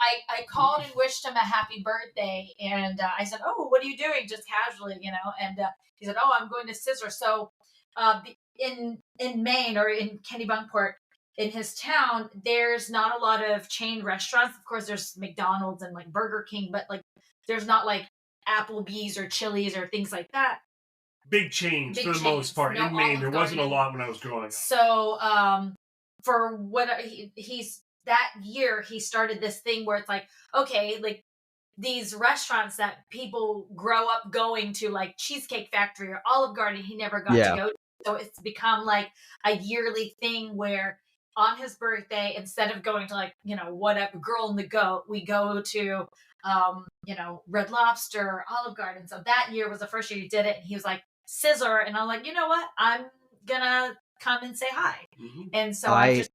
I called and wished him a happy birthday, and I said, "Oh, what are you doing?" Just casually, you know. And he said, "Oh, I'm going to Sizzler." So, in Maine or in Kennebunkport, in his town, there's not a lot of chain restaurants. Of course, there's McDonald's and like Burger King, but like there's not like Applebee's or Chili's or things like that. Big chains Big for the chains, most part. no In Maine, there Olive wasn't a Garden. lot when I was growing up. So, for what he's that year, he started this thing where it's like, okay, like these restaurants that people grow up going to, like Cheesecake Factory or Olive Garden, he never got Yeah. to go to. So it's become like a yearly thing where on his birthday, instead of going to like, you know, whatever, Girl and the Goat, we go to, you know, Red Lobster, Olive Garden. So that year was the first year he did it. And he was like, Sizzler. And I'm like, you know what? I'm gonna come and say hi. Mm-hmm. And so I just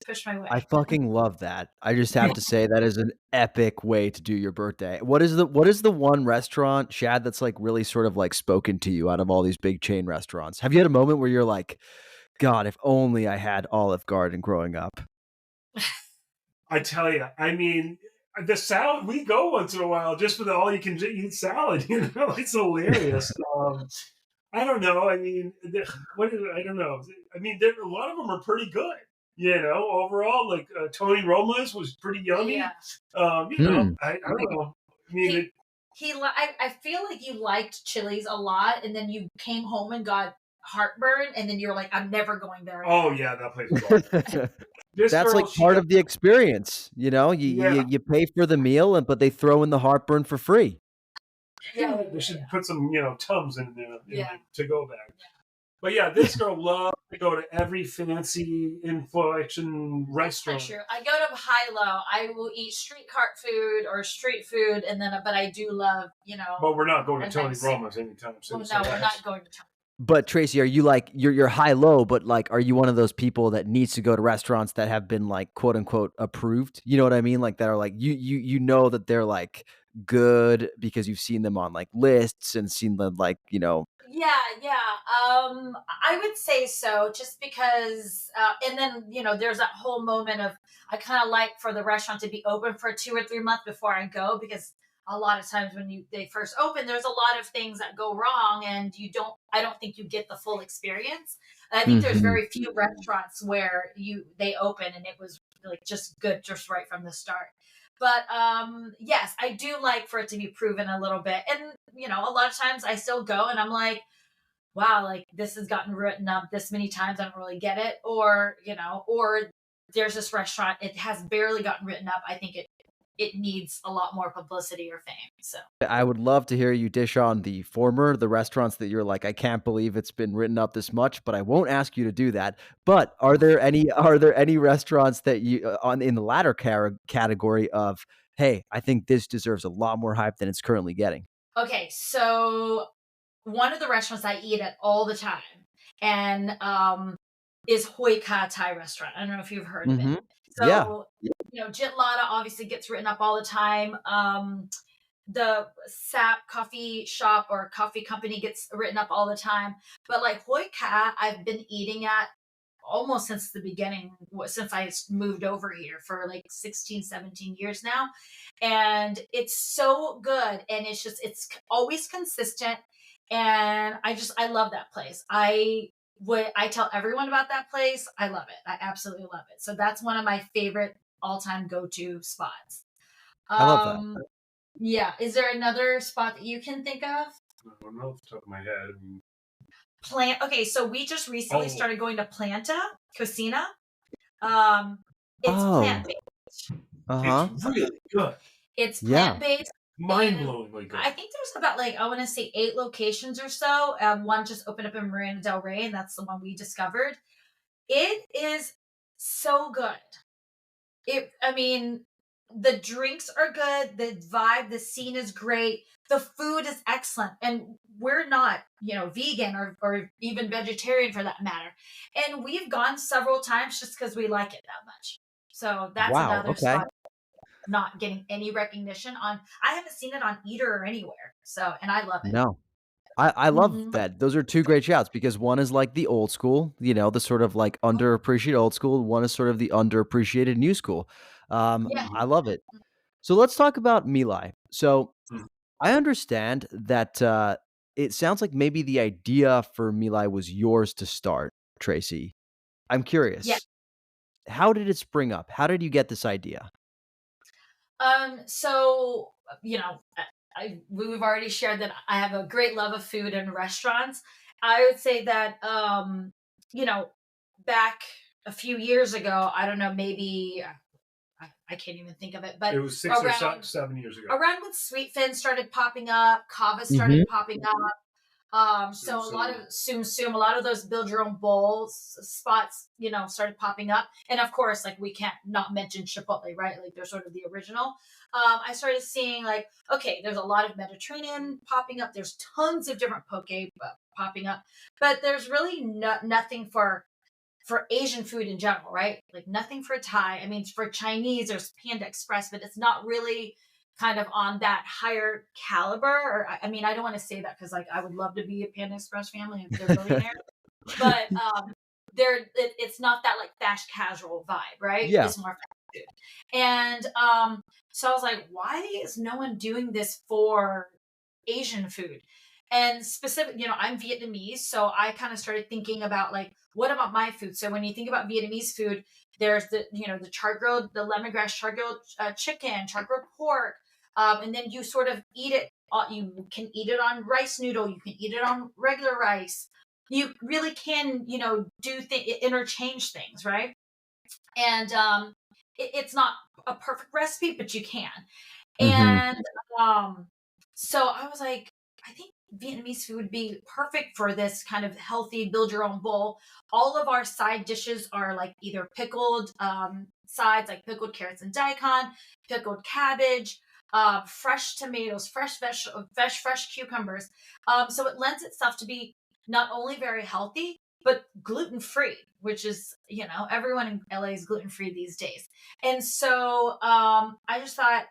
pushed my way. I fucking love that. I just have to say that is an epic way to do your birthday. What is the one restaurant, Shad, that's like really sort of like spoken to you out of all these big chain restaurants? Have you had a moment where you're like, God, if only I had Olive Garden growing up? I tell you, I mean, the salad, we go once in a while just for the all you can eat salad. You know, it's hilarious. I don't know. I mean, I don't know. I mean, a lot of them are pretty good. You know, overall, like Tony Roma's was pretty yummy. Yeah. You know, I don't know. I mean, I feel like you liked Chili's a lot, and then you came home and got heartburn, and then you're like, I'm never going there again. Oh yeah, that place was awesome. This That's girl, like she part got, of the experience, you know. yeah. You pay for the meal, but they throw in the heartburn for free. Yeah, they should put some, Tums in there Yeah. to go bag. But yeah, this girl loved to go to every fancy inflection restaurant. True. I go to high-low. I will eat street cart food or street food, and then, but I do love, But we're not going to and Tony nice- Roma's anytime soon. Well, so no, we're that's- not going to China. But Traci, are you like you're high low, but like are you one of those people that needs to go to restaurants that have been like quote unquote approved? You know what I mean? Like that are like you know that they're like good because you've seen them on like lists and seen them like, Yeah. I would say so, just because, and then there's that whole moment of I kind of like for the restaurant to be open for 2 or 3 months before I go, because a lot of times when they first open, there's a lot of things that go wrong, and I don't think you get the full experience. And I think there's Mhm. very few restaurants where they open and it was like just good, just right from the start. But yes, I do like for it to be proven a little bit. And, a lot of times I still go and I'm like, wow, like this has gotten written up this many times, I don't really get it. Or, or there's this restaurant, it has barely gotten written up. I think it needs a lot more publicity or fame. So I would love to hear you dish on the restaurants that you're like, I can't believe it's been written up this much, but I won't ask you to do that. But are there any restaurants that you in the latter category of, hey, I think this deserves a lot more hype than it's currently getting? okay, so one of the restaurants I eat at all the time, and is Hoi Ka Thai restaurant. I don't know if you've heard of Mhm. it. So, Yeah. Jitlada obviously gets written up all the time. The Sap coffee shop or coffee company gets written up all the time. But like Hoi Ka, I've been eating at almost since the beginning, since I moved over here for like 16, 17 years now. And it's so good. And it's always consistent. And I love that place. I tell everyone about that place. I love it. I absolutely love it. So that's one of my favorite all-time go-to spots. I love that. Yeah. Is there another spot that you can think of? I don't know off the top of my head. I mean, Okay, so we just recently started going to Planta Cocina. It's Oh. plant-based. it's really good. It's Yeah. plant-based. Mind-blowingly good. I think there's about I want to say 8 locations or so. One just opened up in Marina Del Rey, and that's the one we discovered. It is so good. The drinks are good. The vibe, the scene is great. The food is excellent. And we're not, vegan or even vegetarian for that matter. And we've gone several times just because we like it that much. So that's Wow, another okay. spot not getting any recognition on. I haven't seen it on Eater or anywhere. So, and I love it. No. I love Mhm. that. Those are 2 great shouts because one is like the old school, the sort of like underappreciated old school. One is sort of the underappreciated new school. Yeah. I love it. So let's talk about My Lai. So Mhm. I understand that it sounds like maybe the idea for My Lai was yours to start, Traci. I'm curious. Yeah. How did it spring up? How did you get this idea? So, we've already shared that I have a great love of food and restaurants. I would say that, back a few years ago, I don't know, maybe I can't even think of it, but It was 6 or around 7 years ago. around when Sweet Fin started popping up, Kava started popping up. So Tsum a lot of Tsum Tsum, a lot of those build your own bowls spots, started popping up. And of course, like we can't not mention Chipotle, right? Like they're sort of the original. I started seeing like, okay, there's a lot of Mediterranean popping up. There's tons of different poke popping up, but there's really nothing for Asian food in general, right? Like nothing for Thai. I mean, for Chinese, there's Panda Express, but it's not really kind of on that higher caliber. Or I mean, I don't want to say that because like I would love to be a Panda Express family if they're billionaires, but it's not that like fast casual vibe, right? Yeah. It's more fast food. And so I was like, why is no one doing this for Asian food? And specific, I'm Vietnamese, so I kind of started thinking about like, what about my food? So when you think about Vietnamese food, there's the, the char grilled, the lemongrass char grilled chicken, char grilled pork, and then you sort of eat it. You can eat it on rice noodle. You can eat it on regular rice. You really can, interchange things, right? And it's not a perfect recipe, but you can. Hmm. And so I was like, I think Vietnamese food would be perfect for this kind of healthy build your own bowl. All of our side dishes are like either pickled sides, like pickled carrots and daikon, pickled cabbage, fresh tomatoes, fresh cucumbers. So it lends itself to be not only very healthy, but gluten free, which is, everyone in LA is gluten free these days. And so I just thought,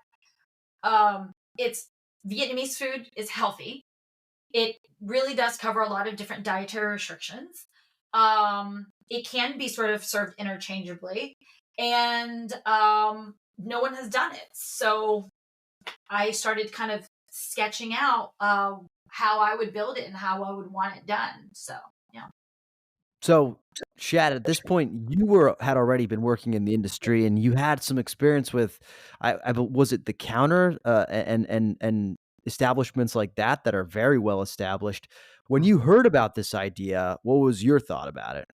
it's Vietnamese food is healthy. It really does cover a lot of different dietary restrictions. It can be sort of served interchangeably, and no one has done it. So I started kind of sketching out how I would build it and how I would want it done. So yeah. So, Shad, at this point, had already been working in the industry, and you had some experience with, was it the counter and establishments like that are very well established. When you heard about this idea, what was your thought about it?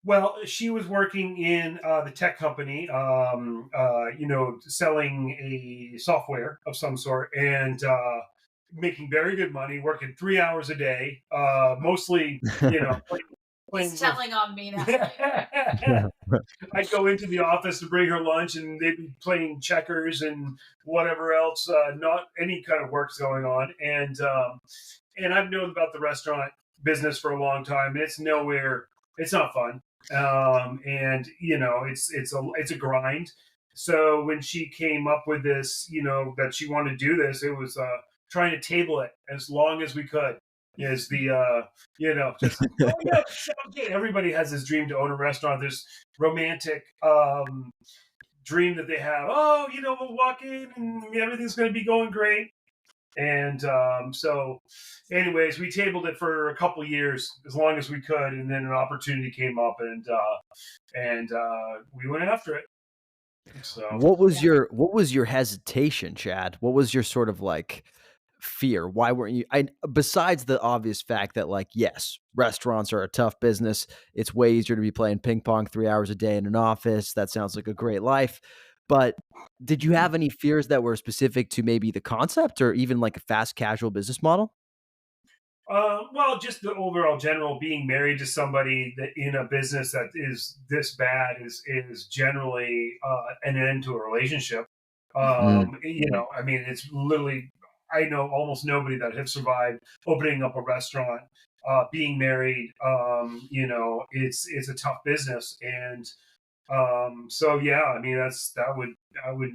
Well, she was working in the tech company, selling a software of some sort, and making very good money, working 3 hours a day, mostly, playing He's with. telling on me now. I'd go into the office to bring her lunch, and they'd be playing checkers and whatever else, not any kind of work's going on. And I've known about the restaurant business for a long time, and it's not fun. And it's a grind. So when she came up with this, that she wanted to do this, it was trying to table it as long as we could. Is the just oh yeah, okay. Everybody has this dream to own a restaurant. This romantic dream that they have. Oh, we'll walk in and everything's going to be going great. And so, anyways, we tabled it for a couple of years, as long as we could, and then an opportunity came up, and we went after it. So, What was your hesitation, Chad? What was your sort of like fear? Why weren't you besides the obvious fact that like, yes, restaurants are a tough business. It's way easier to be playing ping pong 3 hours a day in an office. That sounds like a great life. But did you have any fears that were specific to maybe the concept or even like a fast casual business model? well, just the overall general being married to somebody that in a business that is this bad is generally an end to a relationship. Mm. I mean, it's literally, I know almost nobody that have survived opening up a restaurant, being married. It's a tough business, and so yeah, I mean I would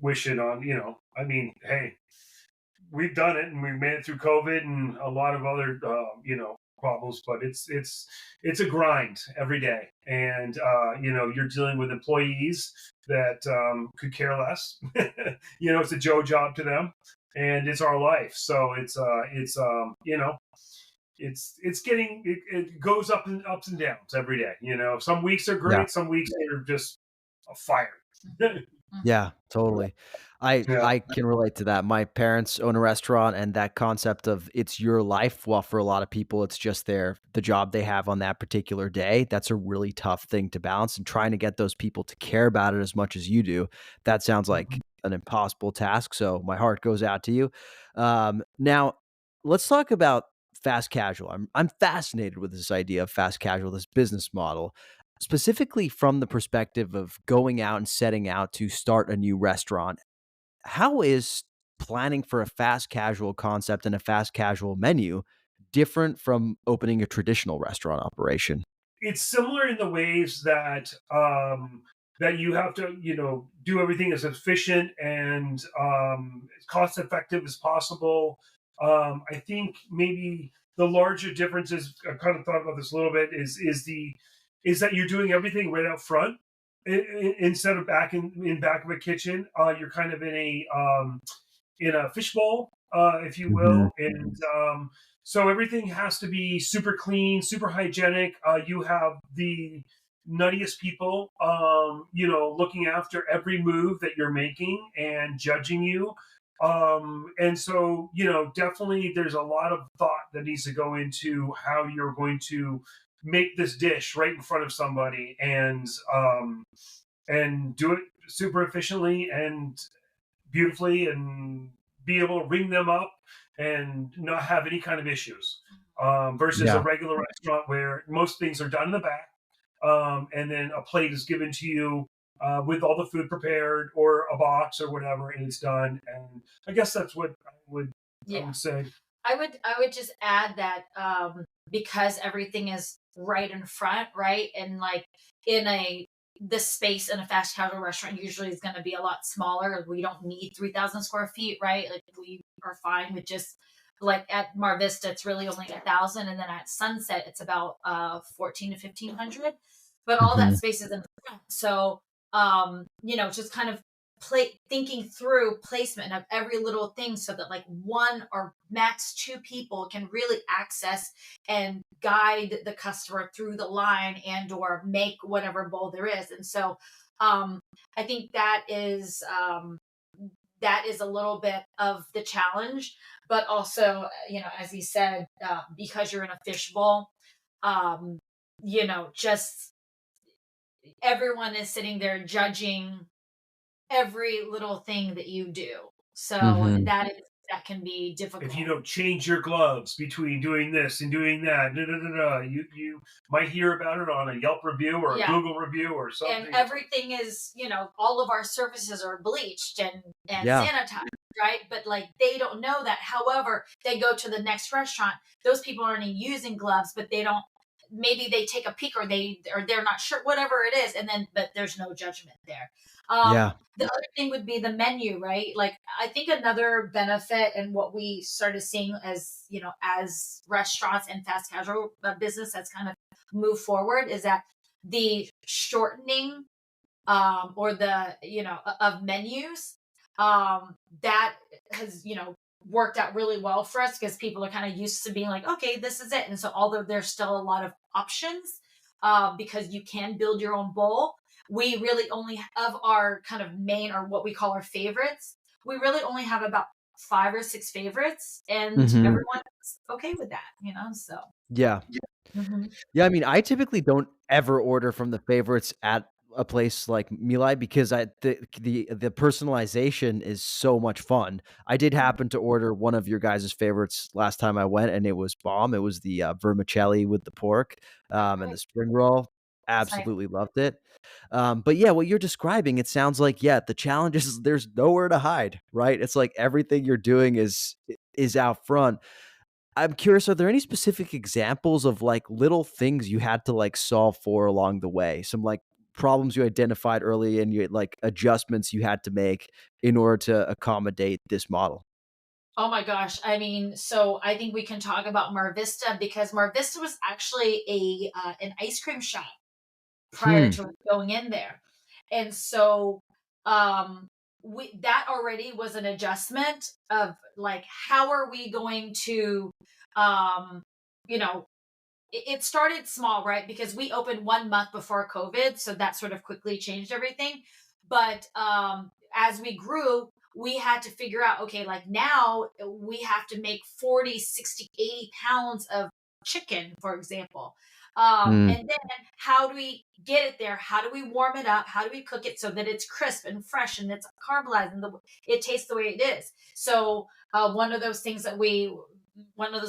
wish it on. I mean, hey, we've done it and we've made it through COVID and a lot of other problems, but it's a grind every day, and you're dealing with employees that could care less. It's a Joe job to them, and it's our life, so it's getting it goes ups and downs every day. Some weeks are Yeah. great, some weeks are just a fire. Yeah, totally. I Yeah. I can relate to that. My parents own a restaurant and that concept of it's your life, while for a lot of people it's just the job they have on that particular day. That's a really tough thing to balance and trying to get those people to care about it as much as you do. That sounds like an impossible task. So my heart goes out to you. Now let's talk about fast casual. I'm fascinated with this idea of fast casual, this business model specifically from the perspective of going out and setting out to start a new restaurant. How is planning for a fast casual concept and a fast casual menu different from opening a traditional restaurant operation? It's similar in the ways that you have to do everything as efficient and as cost effective as possible. I think maybe the larger differences, I've kind of thought about this a little bit, is that you're doing everything right out front. Instead of in back of a kitchen, you're kind of in a fishbowl, if you Mhm. will, and so everything has to be super clean, super hygienic. You have the nuttiest people, looking after every move that you're making and judging you. And so, definitely there's a lot of thought that needs to go into how you're going to make this dish right in front of somebody, and do it super efficiently and beautifully, and be able to ring them up and not have any kind of issues, versus a Yeah. regular restaurant where most things are done in the back, and then a plate is given to you, with all the food prepared, or a box or whatever, and it's done. And I guess that's what I Yeah. would say. I would just add that because everything is right in front, right? And like in a the space in a fast casual restaurant usually is going to be a lot smaller. We don't need 3,000 square feet, right? Like we are fine with just like at Mar Vista, it's really only 1,000, and then at Sunset, it's about 14 to 1,500. But all that Hmm. space is in front, so just kind of thinking through placement of every little thing so that like one or max two people can really access and guide the customer through the line and or make whatever bowl there is. And so I think that is a little bit of the challenge, but also, as he said, because you're in a fishbowl, um, just everyone is sitting there judging every little thing that you do. So Hmm. that can be If you difficult. don't change your gloves between doing this and doing that, you might hear about it on a Yelp review or a Yeah. Google review or And something. everything is, all of our surfaces are bleached and Yeah. sanitized, right? But like they don't know that. However, they go to the next restaurant. Those people aren't even using gloves, but they don't. Maybe they take a peek, or they're not sure, whatever it is, and then but there's no judgment there. Yeah. The other thing would be the menu, right? Like I think another benefit and what we started seeing as restaurants and fast casual business that's kind of moved forward is that the shortening or the of menus that has worked out really well for us because people are kind of used to being like, okay, this is it. And so although there's still a lot of options, because you can build your own bowl, we really only of our kind of main or what we call our favorites, we really only have about 5 or 6 favorites, and Hmm. everyone's okay with that, so. Yeah. Mhm. Yeah, I mean, I typically don't ever order from the favorites at a place like My Lai because the personalization is so much fun. I did happen to order one of your guys' favorites last time I went, and it was bomb. It was the vermicelli with the pork and Right. the spring roll. That's nice. Absolutely loved it. But yeah, what you're describing, it sounds like the challenge is there's nowhere to hide, right? It's like everything you're doing is out front. I'm curious, are there any specific examples of, like, little things you had to, like, solve for along the way? Some, like, problems you identified early and you like, adjustments you had to make in order to accommodate this model? Oh my gosh. I mean, so I think we can talk about Mar Vista because Mar Vista was actually an ice cream shop prior Hmm. to going in there. And so um we that already was an adjustment of like how are we going to um you know it started small, right? Because we opened 1 month before COVID, so that sort of quickly changed everything. But as we grew, we had to figure out, okay, like now we have to make 40, 60, 80 pounds of chicken, for example. Mm. And then how do we get it there? How do we warm it up? How do we cook it so that it's crisp and fresh and it's caramelized and it tastes the way it is? So one of those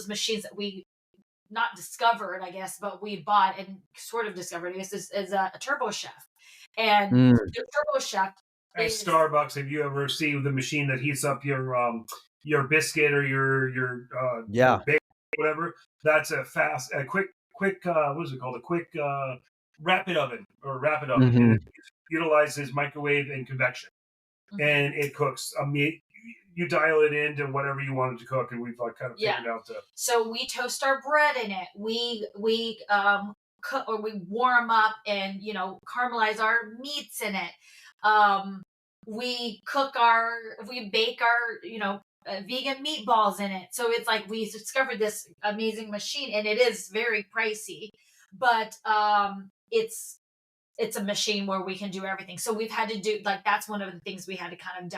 machines that we not discovered, I guess, but we bought and sort of discovered, I guess, is a Turbo Chef. And Mm. the Turbo Chef At is, Starbucks, have you ever seen the machine that heats up your biscuit or your Yeah. bake, whatever? That's a quick what is it called? A quick rapid oven, and Mhm. it utilizes microwave and convection, Mhm. and it cooks a meat. You dial it into whatever you want it to cook, and we've like kind of Yeah. figured out the. So we toast our bread in it. We cook or we warm up and caramelize our meats in it. Um, we bake our vegan meatballs in it. So it's like we discovered this amazing machine, and it is very pricey, but it's a machine where we can do everything. So we've had to do like that's one of the things we had to kind of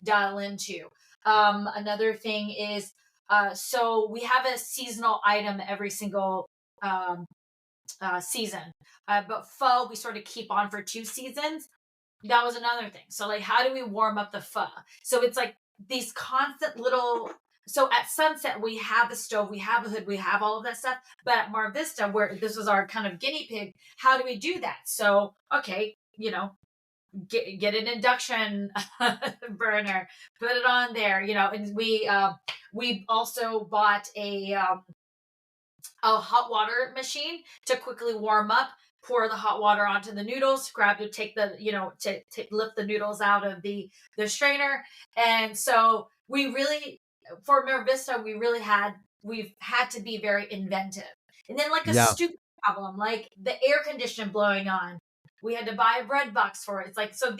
dial into. Another thing is so we have a seasonal item every single um, season, but pho we sort of keep on for 2 seasons. That was another thing. So like, how do we warm up the pho? So it's like these constant little. So at Sunset we have the stove, we have a hood, we have all of that stuff. But at Mar Vista, where this was our kind of guinea pig, how do we do that? So okay, get an induction burner, put it on there, and we also bought a hot water machine to quickly warm up, pour the hot water onto the noodles, take the lift the noodles out of the strainer. And so we really, for Mar Vista, we've had to be very inventive. And then like a Yeah. stupid problem like the air conditioner blowing on, we had to buy a bread box for it. It's like, so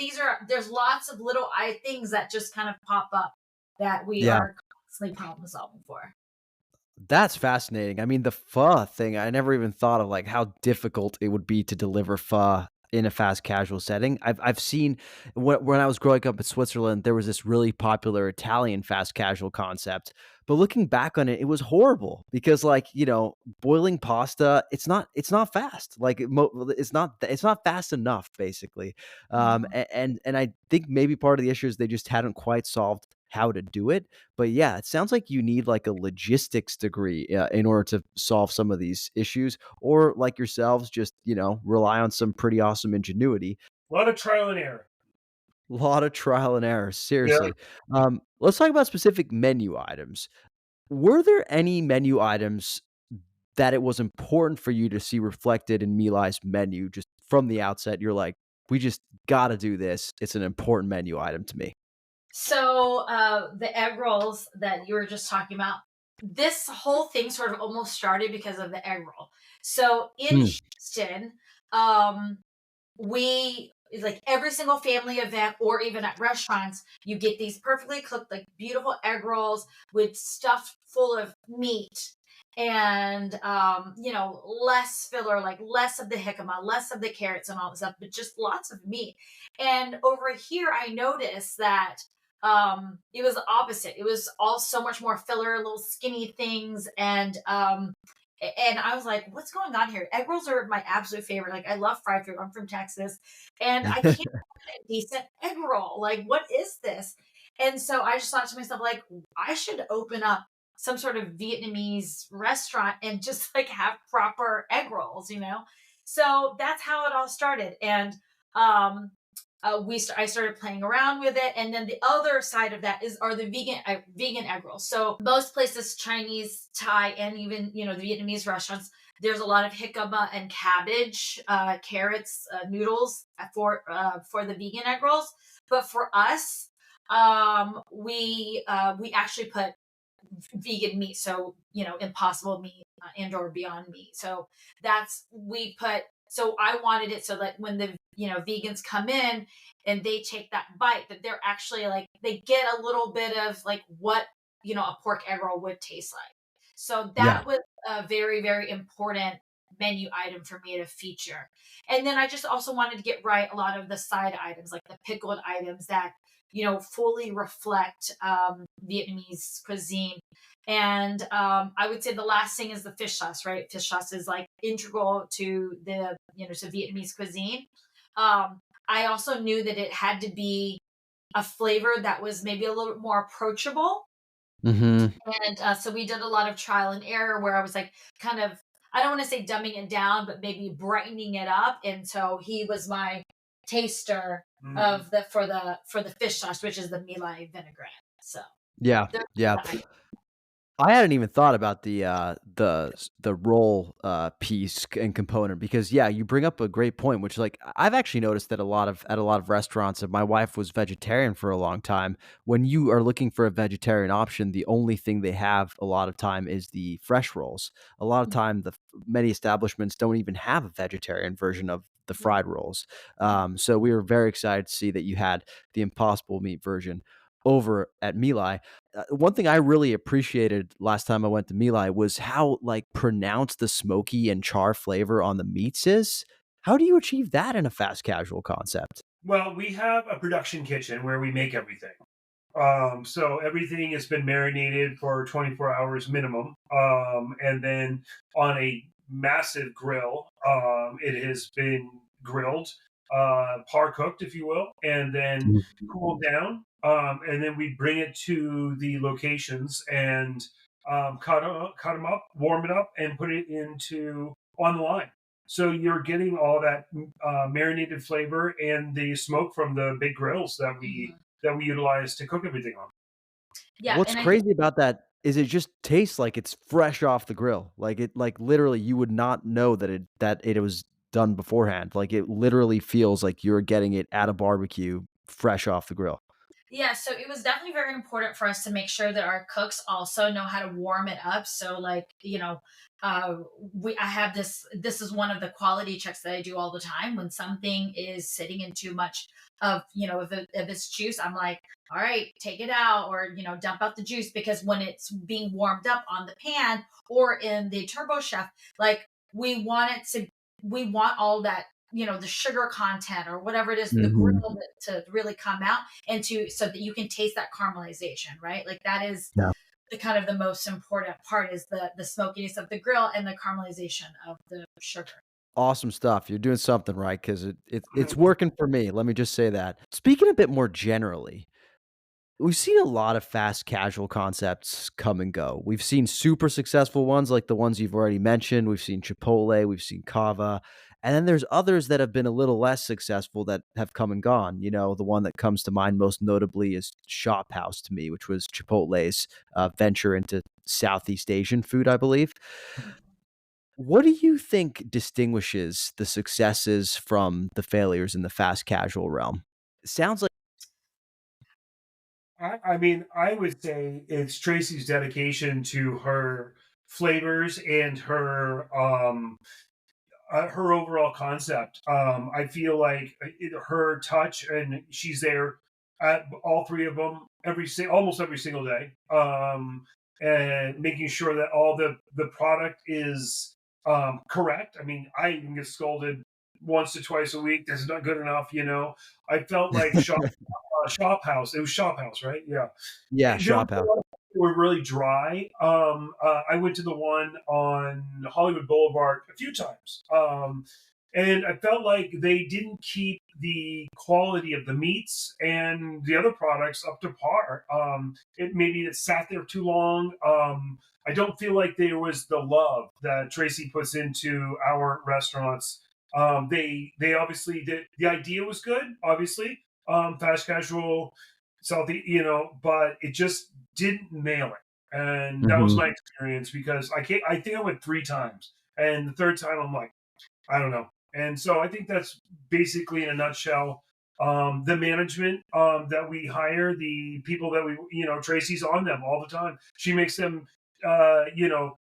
there's lots of little things that just kind of pop up that we Yeah. are constantly problem solving for. That's fascinating. I mean, the pho thing, I never even thought of like how difficult it would be to deliver pho in a fast casual setting. I've seen when I was growing up in Switzerland, there was this really popular Italian fast casual concept. But looking back on it, it was horrible because like, boiling pasta, it's not fast. Like it's not fast enough basically. And I think maybe part of the issue is they just hadn't quite solved how to do it. But yeah, it sounds like you need like a logistics degree in order to solve some of these issues, or like yourselves, just rely on some pretty awesome ingenuity. A lot of trial and error. A lot of trial and error, Yeah. seriously. Let's talk about specific menu items. Were there any menu items that it was important for you to see reflected in My Lai's menu just from the outset? You're like, we just got to do this. It's an important menu item to me. So the egg rolls that you were just talking about, this whole thing sort of almost started because of the egg roll. So in Hmm. Houston, we like every single family event or even at restaurants, you get these perfectly cooked, like beautiful egg rolls with stuffed full of meat and less filler, like less of the jicama, less of the carrots and all that stuff, but just lots of meat. And over here I noticed that it was the opposite. It was all so much more filler, little skinny things. And I was like, what's going on here? Egg rolls are my absolute favorite. Like, I love fried food. I'm from Texas, and I can't find a decent egg roll. Like, what is this? And so I just thought to myself, like, I should open up some sort of Vietnamese restaurant and just like have proper egg rolls. So that's how it all started. And I started playing around with it, and then the other side of that are the vegan egg rolls. So most places, Chinese, Thai, and even the Vietnamese restaurants, there's a lot of jicama and cabbage, carrots, noodles for the vegan egg rolls. But for us, we actually put vegan meat, so impossible meat and or beyond meat. So so I wanted it so that when the vegans come in and they take that bite, that they're actually like they get a little bit of like what a pork egg roll would taste like. So Yeah. that was a very, very important menu item for me to feature. And then I just also wanted to get right a lot of the side items, like the pickled items that fully reflect Vietnamese cuisine. And I would say the last thing is the fish sauce, right? Fish sauce is like integral to the to Vietnamese cuisine. I also knew that it had to be a flavor that was maybe a little bit more approachable. Mm-hmm. And so we did a lot of trial and error where I was like kind of, I don't want to say dumbing it down, but maybe brightening it up. And so he was my taster of for the fish sauce, which is the My Lai vinaigrette. So Yeah. Yeah. I hadn't even thought about the roll piece and component because you bring up a great point, which like I've actually noticed that at a lot of restaurants, and my wife was vegetarian for a long time. When you are looking for a vegetarian option, the only thing they have a lot of time is the fresh rolls. A lot of time, many establishments don't even have a vegetarian version of the fried rolls. So we were very excited to see that you had the Impossible Meat version over at My Lai. One thing I really appreciated last time I went to My Lai was how like pronounced the smoky and char flavor on the meats is. How do you achieve that in a fast casual concept? Well, we have a production kitchen where we make everything. So everything has been marinated for 24 hours minimum. And then on a massive grill, it has been grilled, par cooked, if you will, and then cooled down. And then we bring it to the locations and cut them up, warm it up, and put it into on the line. So you're getting all that marinated flavor and the smoke from the big grills that we utilize to cook everything on. Yeah, What's and I think crazy about that is it just tastes like it's fresh off the grill. Like literally you would not know that it was done beforehand. Like it literally feels like you're getting it at a barbecue fresh off the grill. yeah, so it was definitely very important for us to make sure that our cooks also know how to warm it up. So like, uh we I have this is one of the quality checks that I do all the time. When something is sitting in too much of, of its juice, I'm like, all right, take it out, or dump out the juice, because when it's being warmed up on the pan or in the turbo chef, like we want it to we want all that, the sugar content or whatever it is, the Mhm. grill to really come out, and to so that you can taste that caramelization, right? Like that is Yeah. the kind of the most important part, is the smokiness of the grill and the caramelization of the sugar. Awesome stuff. You're doing something right because it's working for me. Let me just say that. Speaking a bit more generally, we've seen a lot of fast casual concepts come and go. We've seen super successful ones like the ones you've already mentioned. We've seen Chipotle, we've seen Cava, and then there's others that have been a little less successful that have come and gone. The one that comes to mind most notably is Shop House to me, which was Chipotle's venture into Southeast Asian food, I believe. What do you think distinguishes the successes from the failures in the fast casual realm? Sounds like I mean, I would say it's Tracy's dedication to her flavors and her overall concept. I feel like her touch, and she's there at all three of them almost every single day, and making sure that all the product is correct. I mean, I even get scolded once to twice a week. That's not good enough, you know. I felt like Shop House. It was Shop House, right? Yeah. yeah, There was Shop a House. lot of people who were really dry. I went to the one on Hollywood Boulevard a few times, and I felt like they didn't keep the quality of the meats and the other products up to par. It sat there too long. I don't feel like there was the love that Tracy puts into our restaurants. They obviously did. The idea was good, obviously, fast casual, salty, but it just didn't nail it. And that was Mhm. my experience, because I think I went three times, and the third time I'm like, I don't know. And so I think that's basically in a nutshell. The management that we hire, the people that Tracy's on them all the time. She makes them,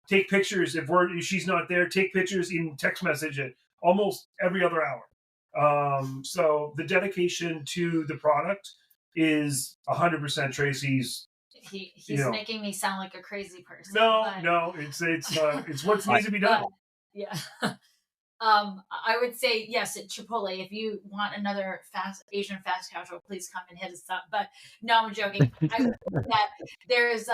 take pictures if she's not there. Take pictures, in text message it almost every other hour. So the dedication to the product is 100% Tracy's. You He's know, making me sound like a crazy person, no, but no, it's what I needs to be done. but yeah. I would say yes at Chipotle. If you want another fast Asian fast casual, please come and hit us up. But no, I'm joking. I would say that there's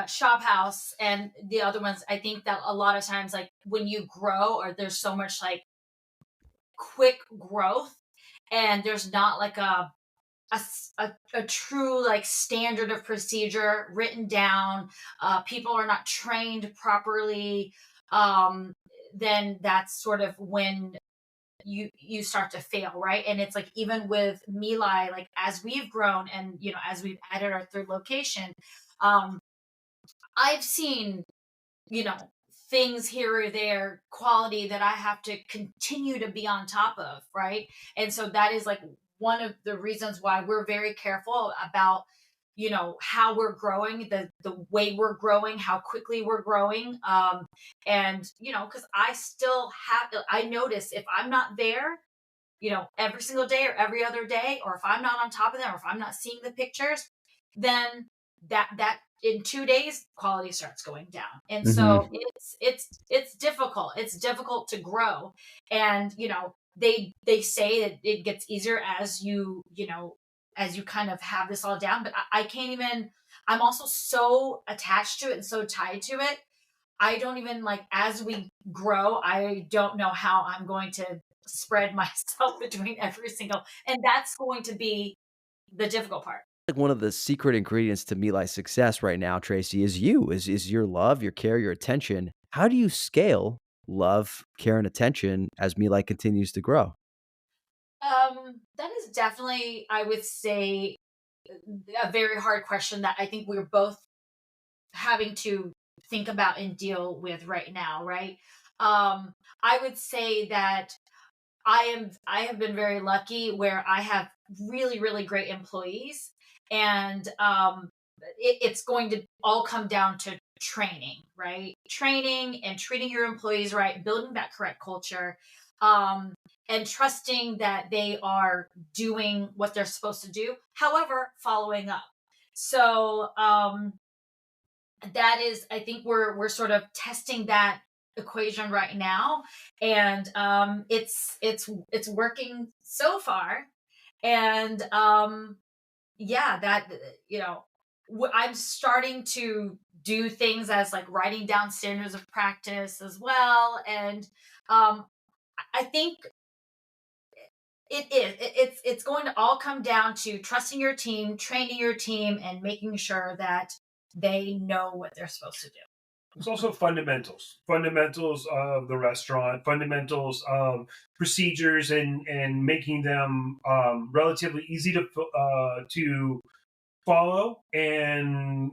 Shop House and the other ones. I think that a lot of times, like when you grow, or there's so much like quick growth, and there's not like a true like standard of procedure written down. People are not trained properly. Um, then that's sort of when you start to fail, right? And it's like, even with My Lai, like as we've grown and as we've added our third location, um, I've seen you know things here or there, quality that I have to continue to be on top of, right? And so that is like one of the reasons why we're very careful about how we're growing, the way we're growing, how quickly we're growing. And because I notice if I'm not there every single day or every other day, or if I'm not on top of them, or if I'm not seeing the pictures, then that in 2 days, quality starts going down. And Mhm. so it's difficult. It's difficult to grow. And, they say that it gets easier as as you kind of have this all down, but I can't even, I'm also so attached to it and so tied to it. I don't even like, as we grow, I don't know how I'm going to spread myself between every single, and that's going to be the difficult part. Like one of the secret ingredients to Me Lai's success right now, Tracy, is is your love, your care, your attention. How do you scale love, care, and attention as Me Lai continues to grow? That is definitely, I would say, a very hard question that I think we're both having to think about and deal with right now, right? I would say that I have been very lucky where I have really, really great employees, and it's going to all come down to training, right? Training and treating your employees right, building that correct culture, um, and trusting that they are doing what they're supposed to do. However, following up. So that is, I think we're sort of testing that equation right now, and it's working so far. And yeah, that I'm starting to do things as like writing down standards of practice as well. And I think it's going to all come down to trusting your team, training your team, and making sure that they know what they're supposed to do. It's also fundamentals of the restaurant, fundamentals of procedures, and making them relatively easy to follow, and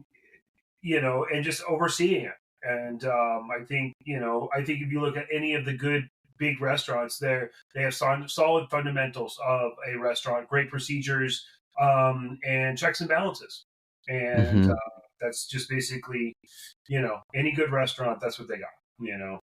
and just overseeing it. And I think if you look at any of the good big restaurants, they have solid fundamentals of a restaurant, great procedures, and checks and balances. And Mhm. that's just basically, any good restaurant, that's what they got.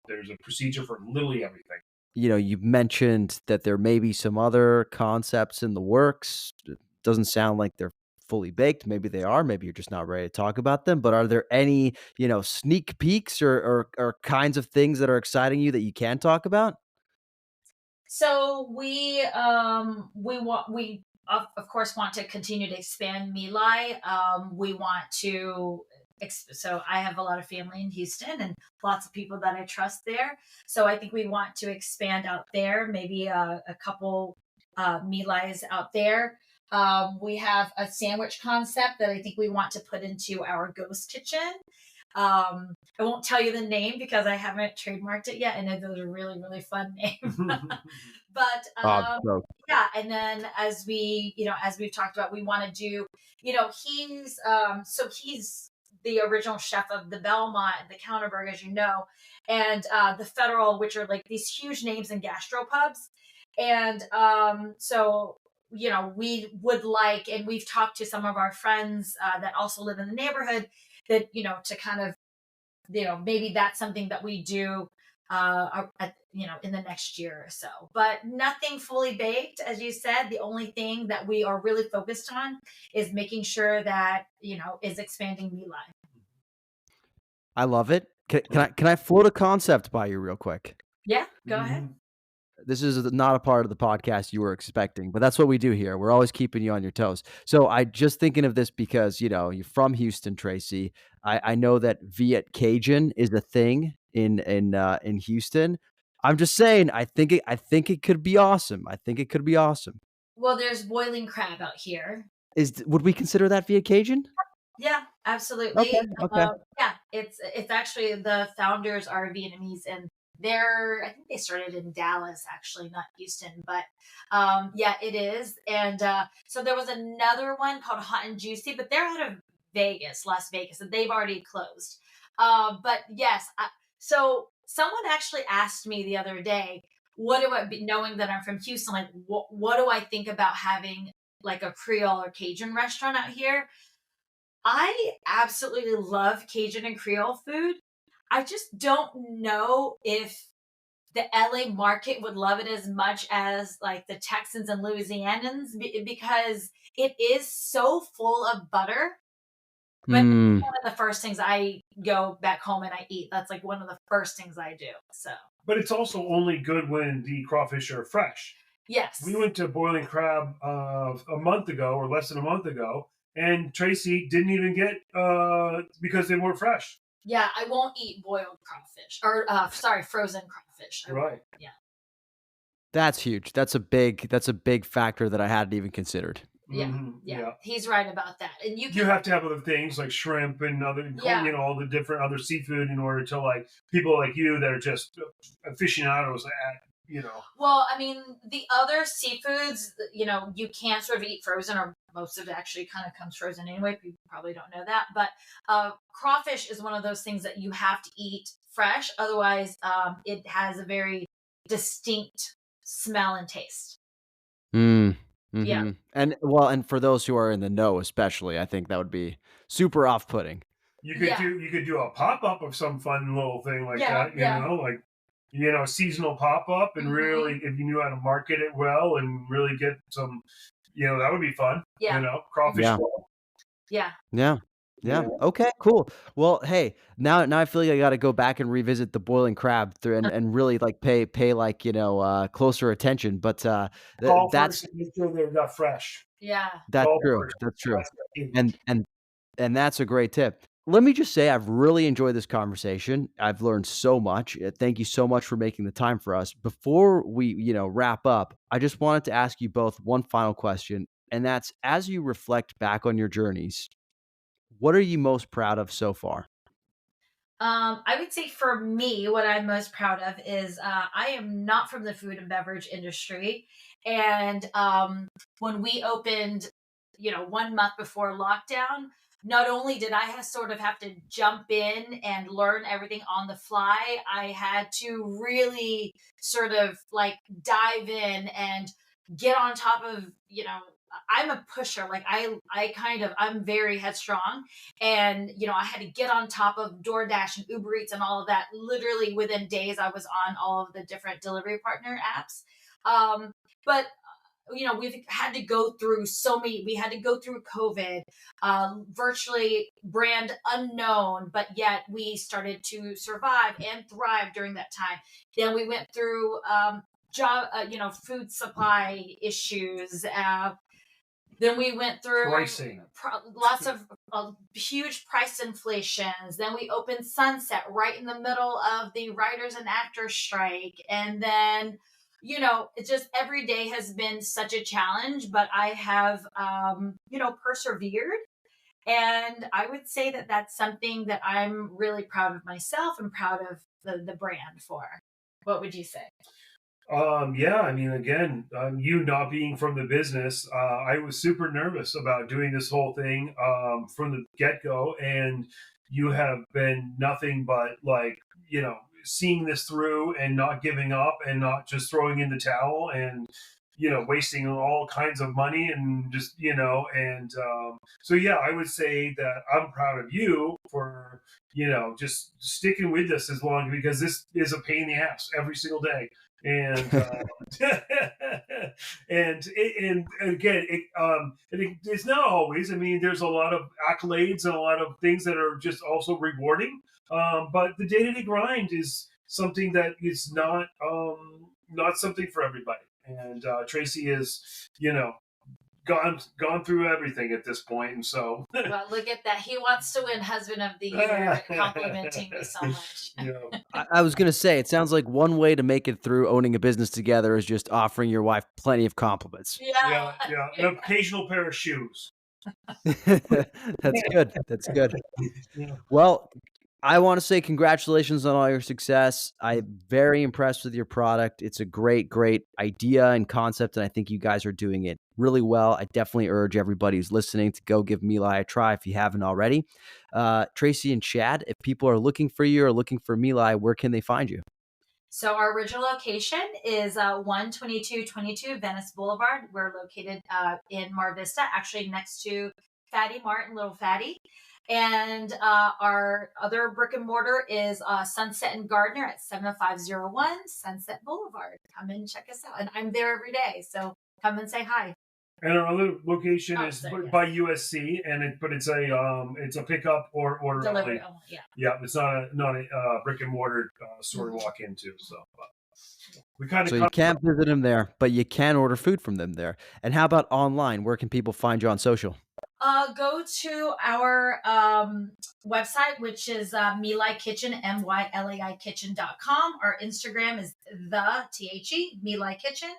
There's a procedure for literally everything. You mentioned that there may be some other concepts in the works. It doesn't sound like they're fully baked. Maybe they are. Maybe you're just not ready to talk about them. But are there any, sneak peeks or kinds of things that are exciting you that you can talk about? So we of course want to continue to expand My Lai. We want to. So I have a lot of family in Houston and lots of people that I trust there. So I think we want to expand out there. Maybe a couple My Lais out there. We have a sandwich concept that I think we want to put into our ghost kitchen. I won't tell you the name because I haven't trademarked it yet, and it is a really, really fun name. But So yeah, and then as we've talked about, we want to do, he's the original chef of the Belmont and the Counterburg, as you know, and the Federal, which are like these huge names in gastropubs. And so we would like, and we've talked to some of our friends that also live in the neighborhood, that to kind of maybe that's something that we do in the next year or so, but nothing fully baked. As you said, the only thing that we are really focused on is making sure that is expanding My Lai. I love it. Can I float a concept by you real quick? Yeah, go ahead. This is not a part of the podcast you were expecting, but that's what we do here. We're always keeping you on your toes. So I just thinking of this because, you're from Houston, Tracy. I know that Viet Cajun is a thing in Houston. I'm just saying, I think it could be awesome. I think it could be awesome. Well, there's boiling crab out here. Would we consider that Viet Cajun? Yeah, Okay, absolutely. okay. Yeah, it's actually, the founders are Vietnamese, and I think they started in Dallas, actually, not Houston, but yeah, it is. And so there was another one called Hot and Juicy, but they're out of Vegas, Las Vegas, and they've already closed. But yes, so someone actually asked me the other day, what do I be, knowing that I'm from Houston, like what do I think about having like a Creole or Cajun restaurant out here? I absolutely love Cajun and Creole food. I just don't know if the LA market would love it as much as like the Texans and Louisianans, because it is so full of butter But Mm. one of the first things I go back home and I eat. That's like one of the first things I do. So, But it's also only good when the crawfish are fresh. yes. We went to Boiling Crab a month ago, or less than a month ago, and Tracy didn't even get because they weren't fresh. Yeah, I won't eat boiled crawfish or frozen crawfish. Right. Yeah. That's huge. That's a big factor that I hadn't even considered. Yeah, Mm-hmm. yeah, he's right about that. And you have to have other things like shrimp and other, all the different other seafood in order to like people like you that are just aficionados at, Well, I mean, the other seafoods, you can sort of eat frozen, or most of it actually kind of comes frozen anyway. People probably don't know that, but crawfish is one of those things that you have to eat fresh. Otherwise, it has a very distinct smell and taste. Mm. Yeah. Mhm. And for those who are in the know, especially, I think that would be super off-putting. You could do a pop-up of some fun little thing like that, like seasonal pop-up, and really, if you knew how to market it well and really get some, that would be fun. Crawfish. Yeah. Yeah. Yeah. Okay, cool. Well, hey, now I feel like I got to go back and revisit the boiling crab and really like pay like, closer attention, but Call that's first and make sure they're not fresh. Yeah. that's Call true. first. That's true. And And that's a great tip. Let me just say I've really enjoyed this conversation. I've learned so much. Thank you so much for making the time for us. Before we, wrap up, I just wanted to ask you both one final question, and that's as you reflect back on your journeys, what are you most proud of so far? I would say for me, what I'm most proud of is I am not from the food and beverage industry. And when we opened, 1 month before lockdown, not only did I sort of have to jump in and learn everything on the fly, I had to really sort of like dive in and get on top of, I'm a pusher. Like I'm very headstrong, and I had to get on top of DoorDash and Uber Eats and all of that. Literally within days I was on all of the different delivery partner apps. But we've had to go through we had to go through COVID, virtually brand unknown, but yet we started to survive and thrive during that time. Then we went through job food supply issues. Then we went through pricing. Lots of huge price inflations. Then we opened Sunset right in the middle of the writers and actors strike. And then, it's just every day has been such a challenge, but I have, persevered. And I would say that that's something that I'm really proud of myself and proud of the brand for. What would you say? I mean, again, you not being from the business, I was super nervous about doing this whole thing from the get-go, and you have been nothing but like, seeing this through and not giving up and not just throwing in the towel and, wasting all kinds of money and just, and so yeah, I would say that I'm proud of you for, just sticking with this as long, because this is a pain in the ass every single day. And and again, it's not always. I mean, there's a lot of accolades and a lot of things that are just also rewarding. But the day-to-day grind is something that is not something for everybody. And Traci is, gone through everything at this point, and so well, look at that. He wants to win husband of the year, complimenting me so much. I was going to say, it sounds like one way to make it through owning a business together is just offering your wife plenty of compliments. Yeah. An occasional pair of shoes. That's good. That's good. Yeah. Well, I want to say congratulations on all your success. I'm very impressed with your product. It's a great, great idea and concept, and I think you guys are doing it really well. I definitely urge everybody who's listening to go give My Lai a try if you haven't already. Traci and Shad, if people are looking for you or looking for My Lai, where can they find you? So our original location is 12222 Venice Boulevard. We're located in Mar Vista, actually next to Fatty Mart and Little Fatty. And our other brick and mortar is Sunset and Gardner at 7501 Sunset Boulevard. Come and check us out. And I'm there every day, so come and say hi. And our other location is so, yes. by USC, and it's a pickup or order Delivery. only. Yeah. Yeah, it's not a brick and mortar store to walk into. So we kind of So you can't visit them there, but you can order food from them there. And how about online? Where can people find you on social? Go to our website, which is My Lai Kitchen, MYLAI Kitchen.com. Our Instagram is My Lai Kitchen.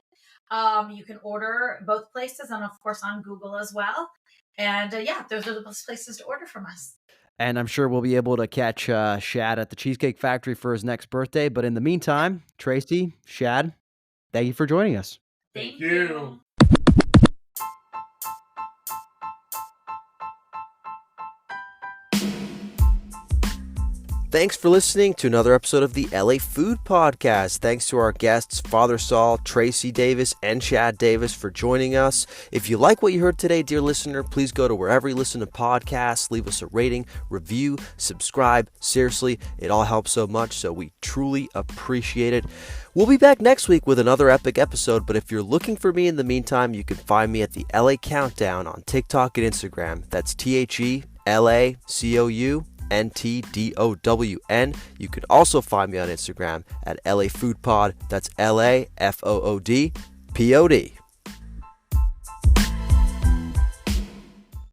You can order both places and, of course, on Google as well. And yeah, those are the best places to order from us. And I'm sure we'll be able to catch Shad at the Cheesecake Factory for his next birthday. But in the meantime, Traci, Shad, thank you for joining us. Thank you. Thanks for listening to another episode of the LA Food Podcast. Thanks to our guests, Father Saul, Traci Davis, and Shad Davis for joining us. If you like what you heard today, dear listener, please go to wherever you listen to podcasts, leave us a rating, review, subscribe. Seriously, it all helps so much, so we truly appreciate it. We'll be back next week with another epic episode, but if you're looking for me in the meantime, you can find me at the LA Countdown on TikTok and Instagram. That's TheLACOUNTDOWN. You can also find me on Instagram at LA Food Pod. That's LAFOODPOD.